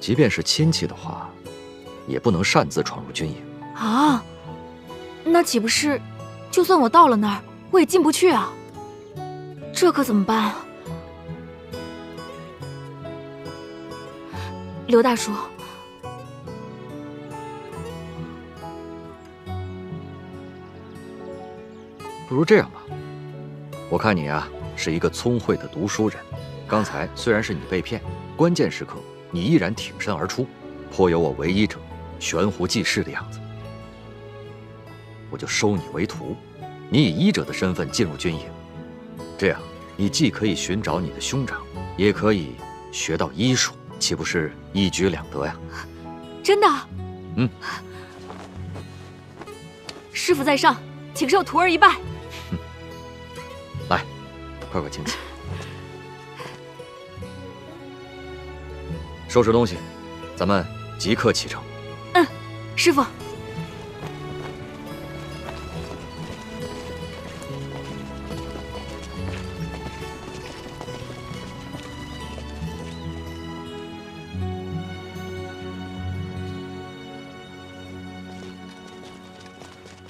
即便是亲戚的话，也不能擅自闯入军营。啊，那岂不是，就算我到了那儿，我也进不去啊？这可怎么办啊？刘大叔，不如这样吧，我看你啊是一个聪慧的读书人，刚才虽然是你被骗，关键时刻你依然挺身而出，颇有我为医者悬壶济世的样子。我就收你为徒，你以医者的身份进入军营，这样你既可以寻找你的兄长，也可以学到医术，岂不是一举两得呀？真的？师傅在上，请受徒儿一拜。来，快快请起。收拾东西，咱们即刻启程。师傅。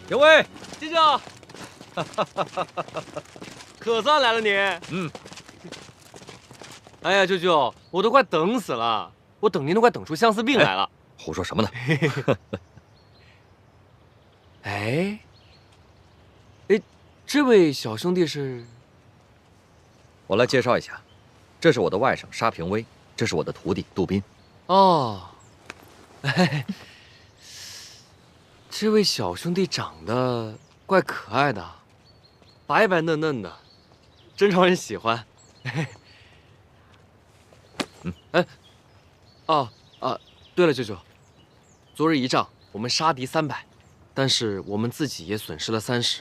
有位进去，可算来了你。哎呀，舅舅，我都快等死了，我等您都快等出相思病来了。胡说什么呢？哎，这位小兄弟是？我来介绍一下，这是我的外甥沙平威，这是我的徒弟杜宾。哦，这位小兄弟长得怪可爱的，白白嫩嫩的，真招人喜欢。对了，舅舅，昨日一仗，我们杀敌300，但是我们自己也损失了30，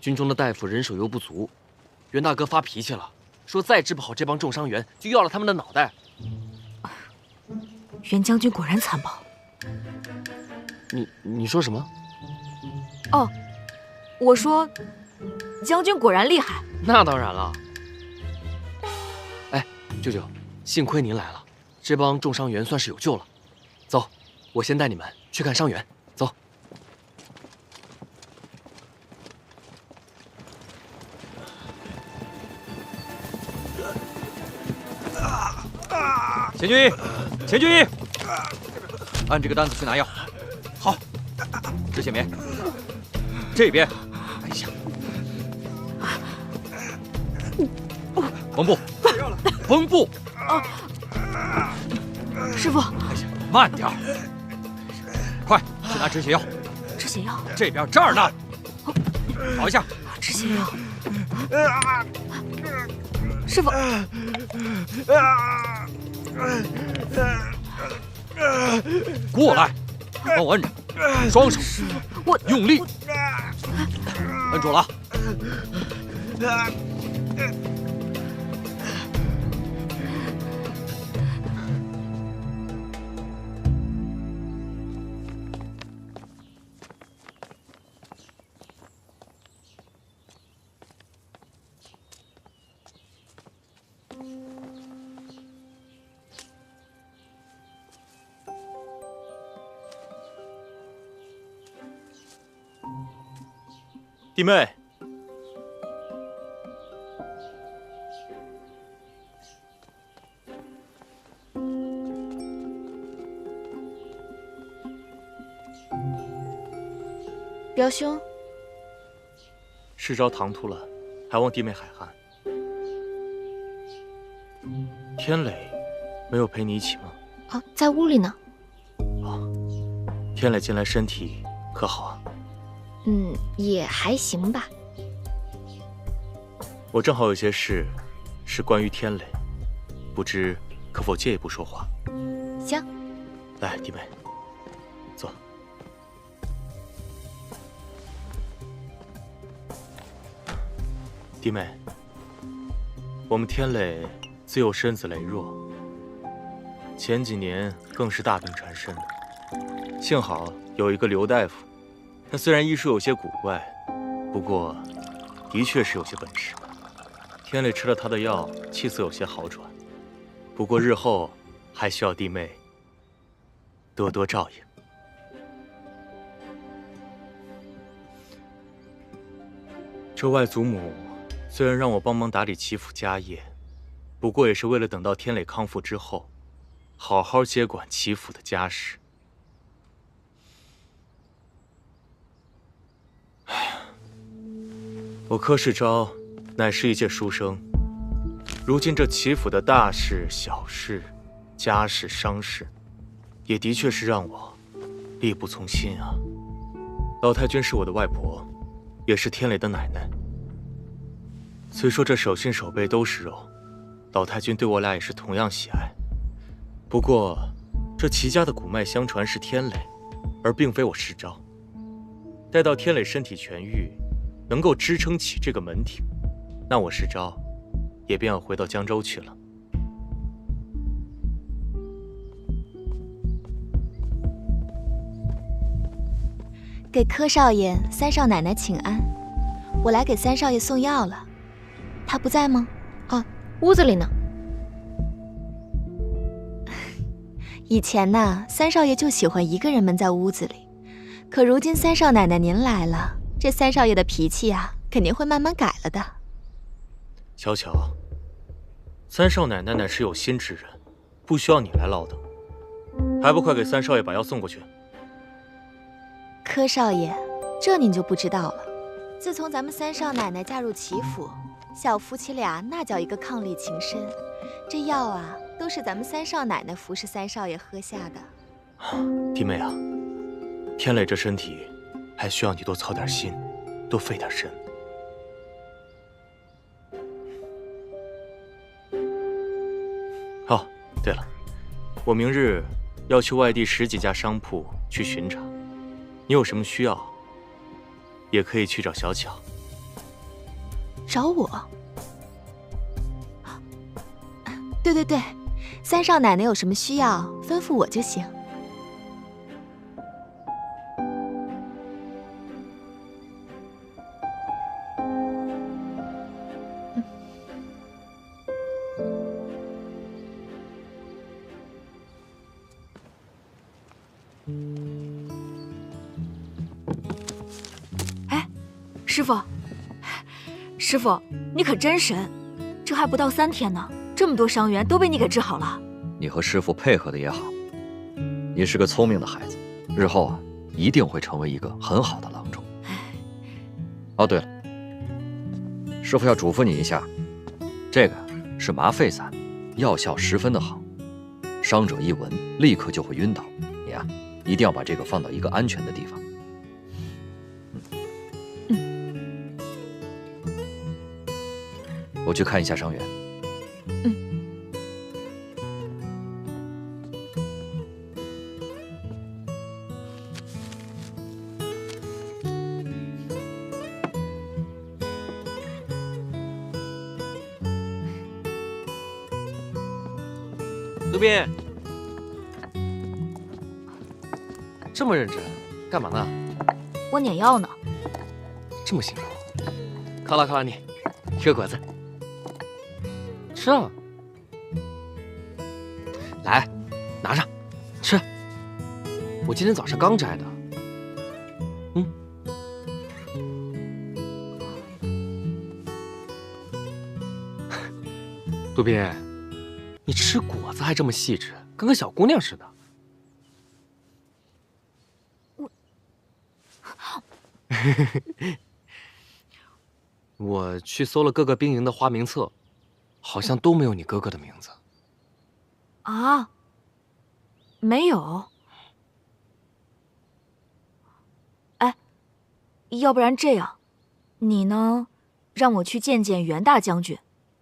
军中的大夫人手又不足，袁大哥发脾气了，说再治不好这帮重伤员，就要了他们的脑袋。袁将军果然残暴。你说什么？哦，我说，将军果然厉害。那当然了。哎，舅舅，幸亏您来了，这帮重伤员算是有救了。走，我先带你们去看伤员。走。钱军医，钱军医，按这个单子去拿药。好，止血棉。这边。哎呀，缝布，缝布。师傅，哎呀，慢点儿，快去拿止血药。止血药，这边这儿呢。找一下。止血药。师傅。过来，帮我摁着，双手，用力，摁住了。弟妹，表兄，世昭唐突了，还望弟妹海涵。天磊没有陪你一起吗？哦，在屋里呢。天磊近来身体可好啊？也还行吧。我正好有些事，是关于天磊，不知可否借一步说话？行。来，弟妹，坐。弟妹，我们天磊自幼身子羸弱，前几年更是大病缠身的。幸好有一个刘大夫，他虽然医术有些古怪，不过的确是有些本事。天磊吃了他的药，气色有些好转，不过日后还需要弟妹多多照应。这外祖母虽然让我帮忙打理齐府家业，不过也是为了等到天磊康复之后，好好接管齐府的家事。我柯世昭乃是一介书生，如今这齐府的大事、小事、家事、伤事，也的确是让我力不从心啊。老太君是我的外婆，也是天磊的奶奶。虽说这手心手背都是肉，老太君对我俩也是同样喜爱。不过，这齐家的古脉相传是天磊，而并非我世昭。待到天磊身体痊愈，能够支撑起这个门庭，那我世昭也便要回到江州去了。给柯少爷、三少奶奶请安，我来给三少爷送药了。他不在吗？哦，屋子里呢。以前呢，三少爷就喜欢一个人闷在屋子里，可如今三少奶奶您来了，这三少爷的脾气啊，肯定会慢慢改了的。巧巧，三少奶奶乃是有心之人，不需要你来唠叨，还不快给三少爷把药送过去？柯少爷，这您就不知道了。自从咱们三少奶奶嫁入齐府，小夫妻俩那叫一个伉俪情深。这药啊，都是咱们三少奶奶服侍三少爷喝下的。弟妹啊，天磊这身体还需要你多操点心，多费点神。哦，对了，我明日要去外地10几家商铺去巡查，你有什么需要，也可以去找小巧。找我？对，三少奶奶有什么需要，吩咐我就行。师傅，你可真神！这还不到3天呢，这么多伤员都被你给治好了。你和师傅配合的也好，你是个聪明的孩子，日后啊一定会成为一个很好的郎中。哦，对了，师傅要嘱咐你一下，这个是麻沸散，药效十分的好，伤者一闻立刻就会晕倒。你啊，一定要把这个放到一个安全的地方。我去看一下伤员。刘斌，这么认真，干嘛呢？我碾药呢。这么辛苦，犒劳你，吃个果子。吃啊！来，拿上，吃。我今天早上刚摘的。杜斌，你吃果子还这么细致，跟个小姑娘似的。我去搜了各个兵营的花名册。好像都没有你哥哥的名字啊？没有？哎，要不然这样，你呢，让我去见见袁大将军，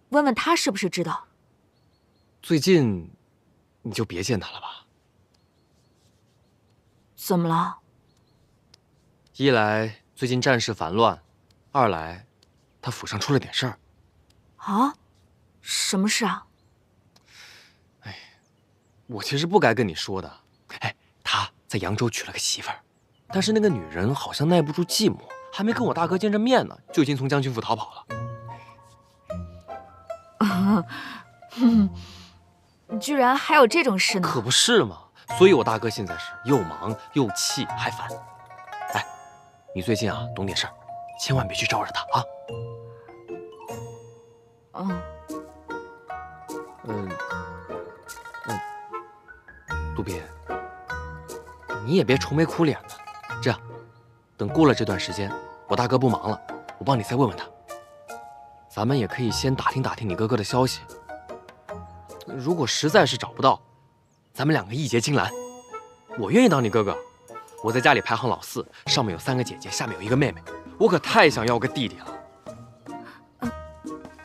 问问他是不是知道。最近，你就别见他了吧。怎么了？一来最近战事烦乱，二来他府上出了点事儿。啊？什么事啊？哎，我其实不该跟你说的。哎，他在扬州娶了个媳妇儿，但是那个女人好像耐不住寂寞，还没跟我大哥见着面呢，就已经从将军府逃跑了。居然还有这种事呢？可不是嘛！所以我大哥现在是又忙又气还烦。哎，你最近啊懂点事儿，千万别去招惹他啊。杜斌，你也别愁眉苦脸的。这样，等过了这段时间，我大哥不忙了，我帮你再问问他。咱们也可以先打听打听你哥哥的消息。如果实在是找不到，咱们2个义结金兰。我愿意当你哥哥。我在家里排行老4，上面有3个姐姐，下面有1个妹妹，我可太想要个弟弟了。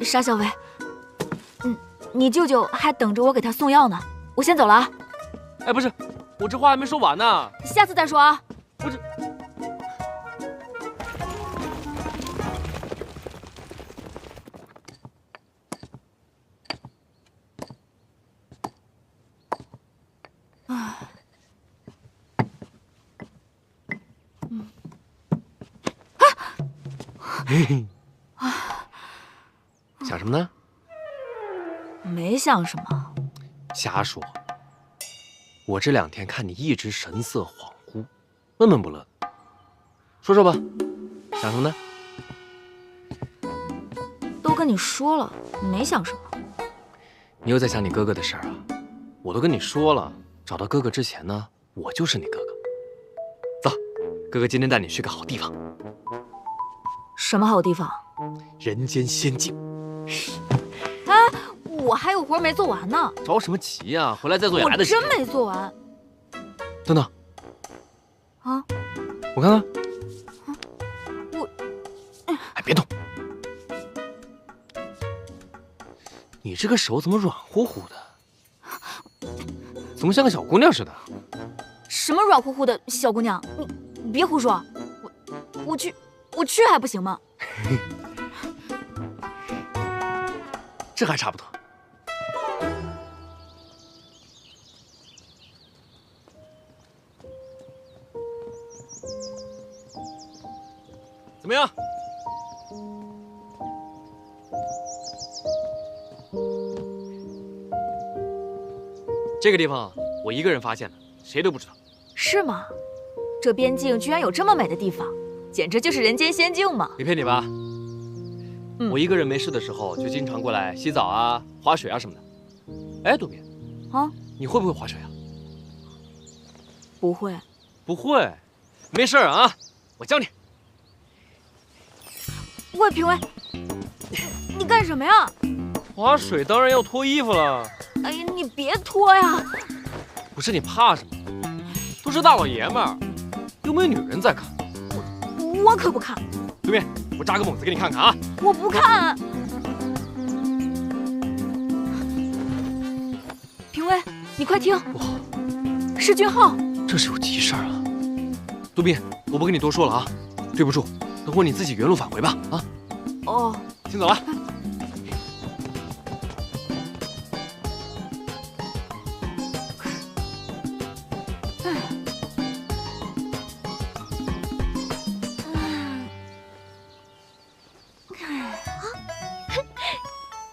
沙小薇，你舅舅还等着我给他送药呢，我先走了啊。哎，不是，我这话还没说完呢。下次再说啊。不是。嘿嘿。想什么呢？没想什么。瞎说。我这2天看你一直神色恍惚，闷闷不乐。说说吧，想什么呢？都跟你说了，没想什么。你又在想你哥哥的事儿啊？我都跟你说了，找到哥哥之前呢，我就是你哥哥。走，哥哥今天带你去个好地方。什么好地方？人间仙境。哎，我还有活没做完呢。着什么急呀？回来再做也来得及。我真没做完。等等。啊？我看看。我……哎，别动。你这个手怎么软乎乎的？怎么像个小姑娘似的？什么软乎乎的小姑娘？你别胡说！我去还不行吗？这还差不多。怎么样？这个地方我一个人发现的，谁都不知道。是吗？这边境居然有这么美的地方，简直就是人间仙境嘛！没骗你吧？我一个人没事的时候就经常过来洗澡啊、滑水啊什么的。哎，渡边，啊，你会不会滑水啊？不会。不会？没事啊，我教你。喂，评委，你干什么呀？滑水当然要脱衣服了。哎呀，你别脱呀！不是你怕什么？都是大老爷们儿，又没有女人在看。我可不看。对面，我扎个猛子给你看看啊！我不看。评委，你快听！哇，是俊浩。这是有急事儿啊！杜宾，我不跟你多说了啊，对不住，等会你自己原路返回吧啊！哦，先走了。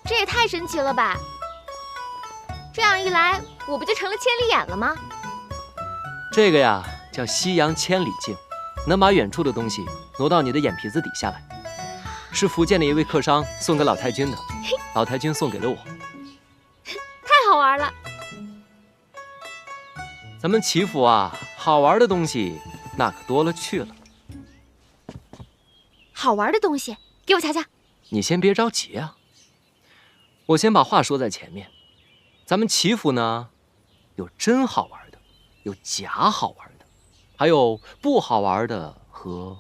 这也太神奇了吧！这样一来，我不就成了千里眼了吗？这个呀叫西洋千里镜，能把远处的东西挪到你的眼皮子底下来。是福建的一位客商送给老太君的，老太君送给了我。太好玩了！咱们祈福啊，好玩的东西那可多了去了。好玩的东西，给我瞧瞧。你先别着急啊，我先把话说在前面。咱们祈福呢，有真好玩的，有假好玩的，还有不好玩的和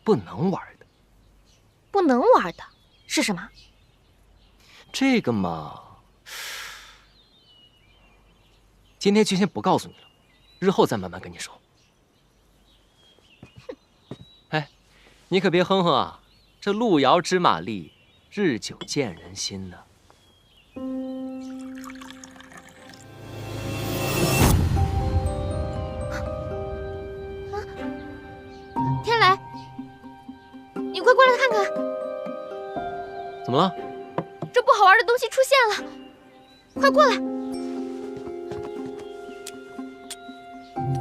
不能玩的。不能玩的是什么？这个嘛，今天就先不告诉你了，日后再慢慢跟你说。哎，你可别哼哼啊，这路遥知马力，日久见人心呢。天雷，你快过来看看，怎么了？这不好玩的东西出现了，快过来！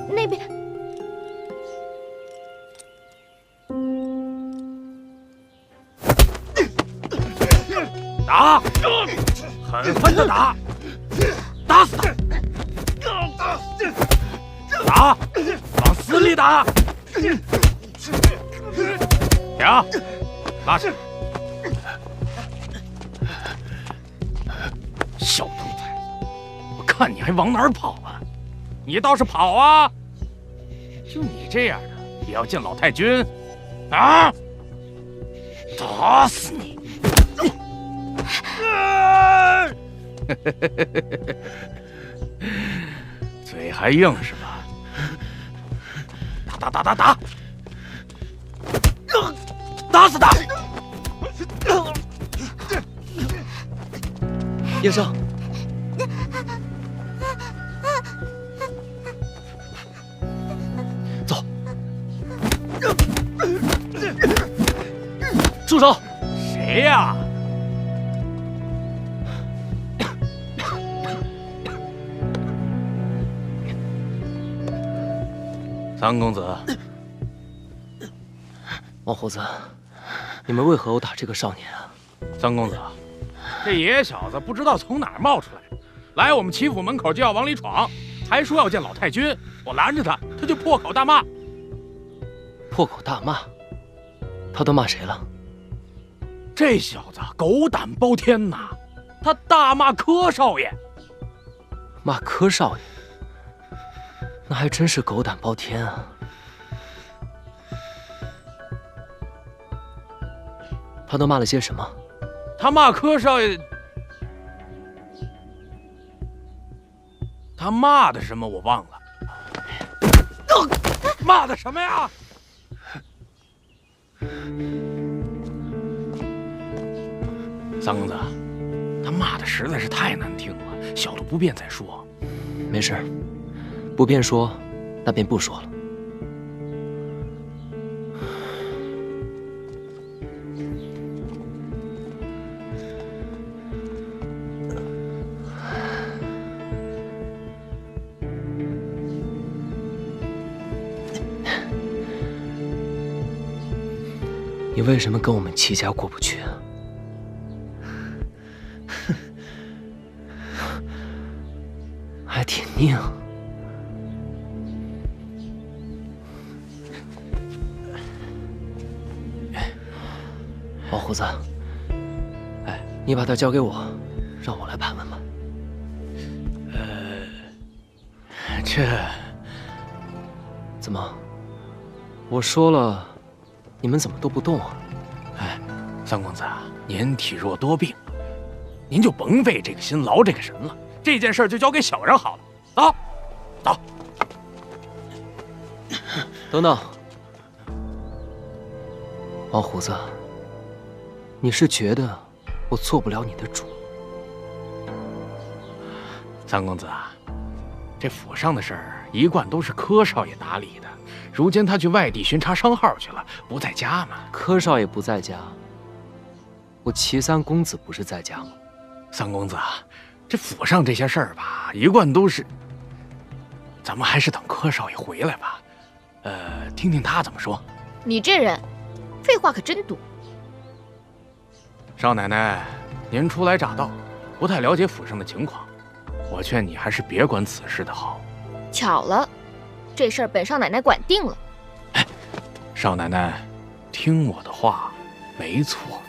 那边，打，狠狠的打，打死他！打，往死里打！停，拉下！小兔崽子，我看你还往哪儿跑啊？你倒是跑啊！就你这样的，也要见老太君？啊！打死你！嘴还硬是吧？打！打死他！叶生，走，住手！谁呀？三公子，王胡子，你们为何殴打这个少年啊？三公子，这野小子不知道从哪儿冒出来，来我们齐府门口就要往里闯，还说要见老太君。我拦着他，他就破口大骂。破口大骂？他都骂谁了？这小子狗胆包天呐！他大骂柯少爷。骂柯少爷？那还真是狗胆包天啊！他都骂了些什么？他骂柯少爷，他骂的什么我忘了。骂的什么呀？三公子，他骂的实在是太难听了，小的不便再说。没事，不便说，那便不说了。你为什么跟我们齐家过不去啊？还挺拧。王胡子，哎，你把他交给我，让我来盘问吧。这怎么？我说了，你们怎么都不动啊？哎，三公子，您体弱多病，您就甭费这个心，劳这个神了。这件事就交给小人好了。走，走。等等，王胡子，你是觉得我做不了你的主？三公子啊，这府上的事儿一贯都是柯少爷打理的。如今他去外地巡查商号去了，不在家嘛。柯少爷不在家，我齐三公子不是在家吗？三公子啊，这府上这些事儿吧，一贯都是……咱们还是等柯少爷回来吧，听听他怎么说。你这人，废话可真多。少奶奶，您初来乍到，不太了解府上的情况，我劝你还是别管此事的好。巧了，这事儿本少奶奶管定了。哎，少奶奶，听我的话，没错。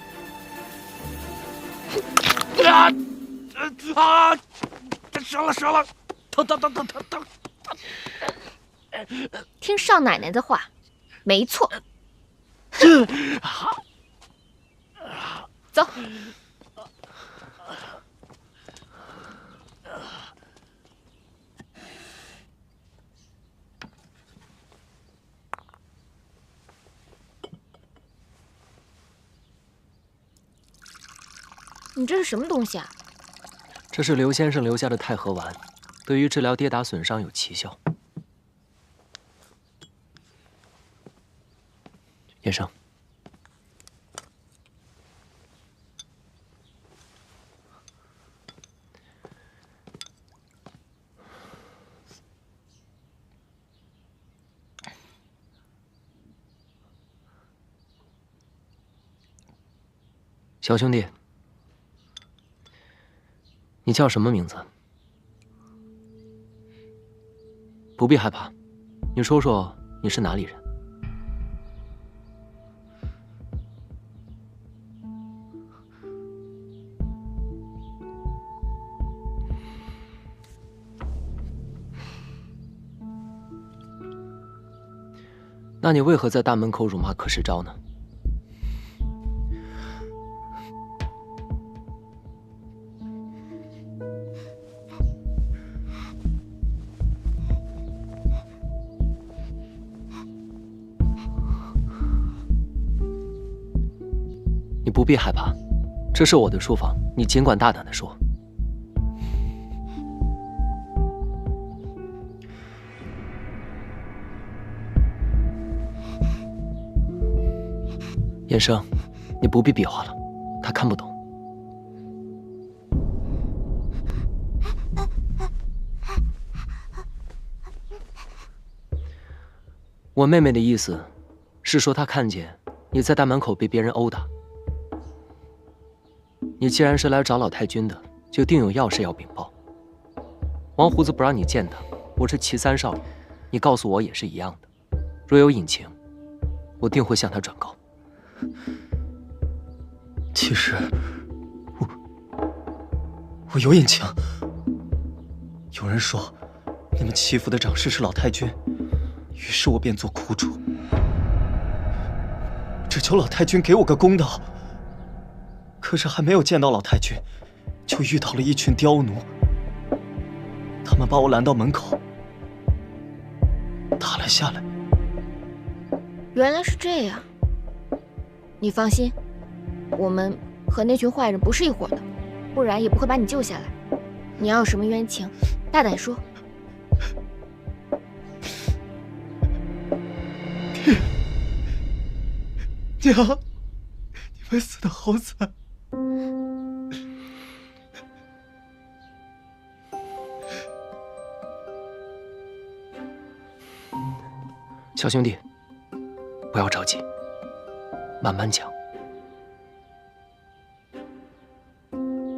折了，疼！听少奶奶的话，没错。走。你这是什么东西啊？这是刘先生留下的太和丸，对于治疗跌打损伤有奇效。叶生，小兄弟，你叫什么名字？不必害怕，你说说你是哪里人？那你为何在大门口辱骂柯世昭呢？你不必害怕，这是我的书房，你尽管大胆地说。燕生，你不必比划了，他看不懂。我妹妹的意思是说，她看见你在大门口被别人殴打。你既然是来找老太君的，就定有要事要禀报。王胡子不让你见他，我是齐三少爷，你告诉我也是一样的。若有隐情，我定会向他转告。其实，我有隐情。有人说，你们齐府的长侍是老太君，于是我便做苦主，只求老太君给我个公道。可是还没有见到老太君，就遇到了一群刁奴，他们把我拦到门口，打了下来。原来是这样，你放心，我们和那群坏人不是一伙的，不然也不会把你救下来。你要有什么冤情，大胆说。娘，你们死得好惨。小兄弟，不要着急，慢慢讲。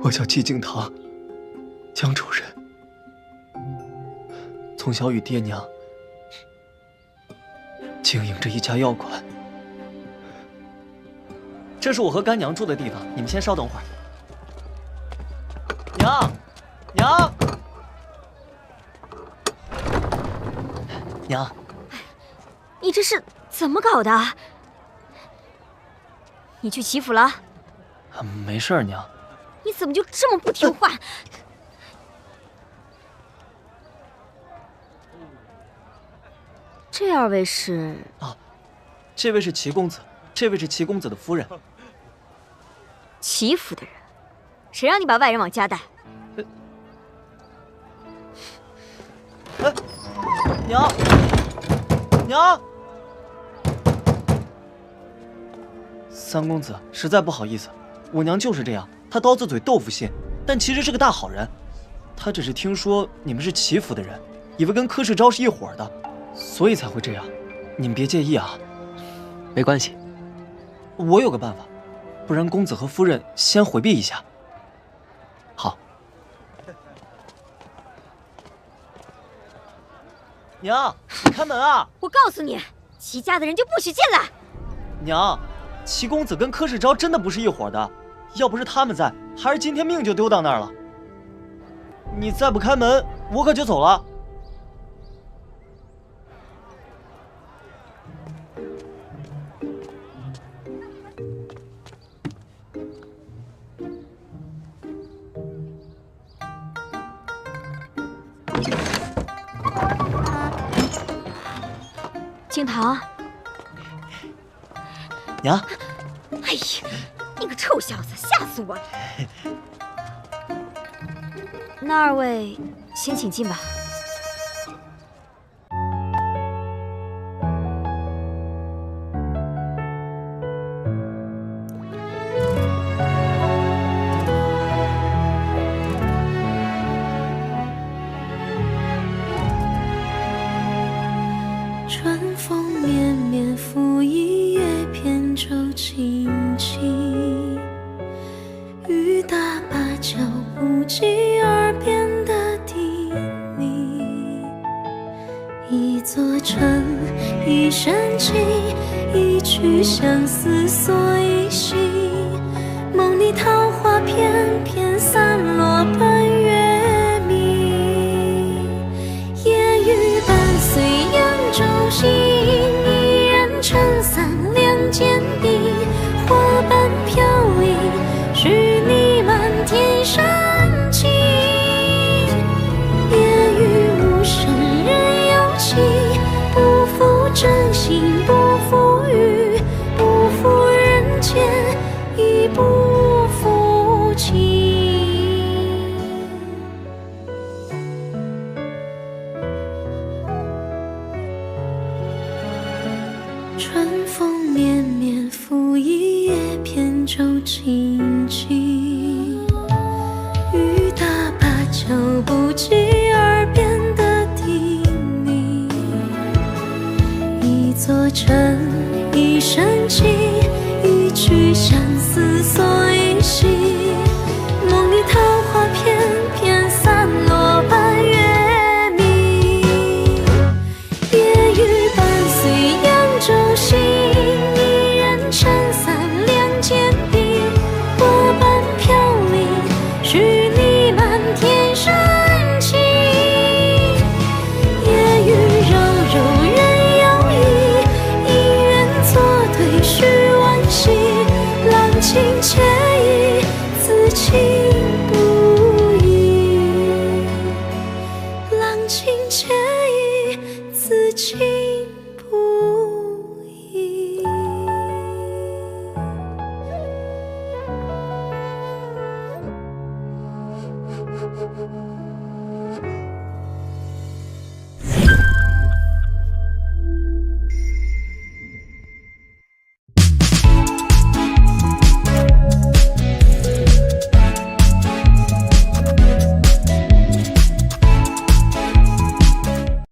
我叫季敬堂，江州人，从小与爹娘经营着一家药馆。这是我和干娘住的地方，你们先稍等会儿。娘，娘，娘，你这是怎么搞的？你去齐府了？没事儿，娘。你怎么就这么不听话？这二位是？啊，这位是齐公子，这位是齐公子的夫人。齐府的人，谁让你把外人往家带？娘，娘，三公子，实在不好意思，我娘就是这样，她刀子嘴豆腐心，但其实是个大好人。她只是听说你们是齐府的人，以为跟柯世昭是一伙的，所以才会这样。你们别介意啊。没关系，我有个办法，不然公子和夫人先回避一下。好。娘，你开门啊！我告诉你，齐家的人就不许进来。娘，齐公子跟柯世昭真的不是一伙的，要不是他们在，还是今天命就丢到那儿了。你再不开门，我可就走了。敬堂，娘，哎呀，你个臭小子，吓死我了！那二位先请进吧。春风绵绵拂一叶扁舟轻轻，雨打芭蕉不及耳边的叮咛。一座城，一生情，一曲相思锁一心。梦里桃花片片散落奔月明，夜雨伴随扬州行，一人撑伞两肩并，花瓣飘零，是你满天深情。夜雨无声人有情，不负真心不负雨，不负人间亦不负情。春风绵绵拂一叶扁舟轻轻，雨打芭蕉不及耳边的叮咛。一座城，一生情，一曲相思锁一心。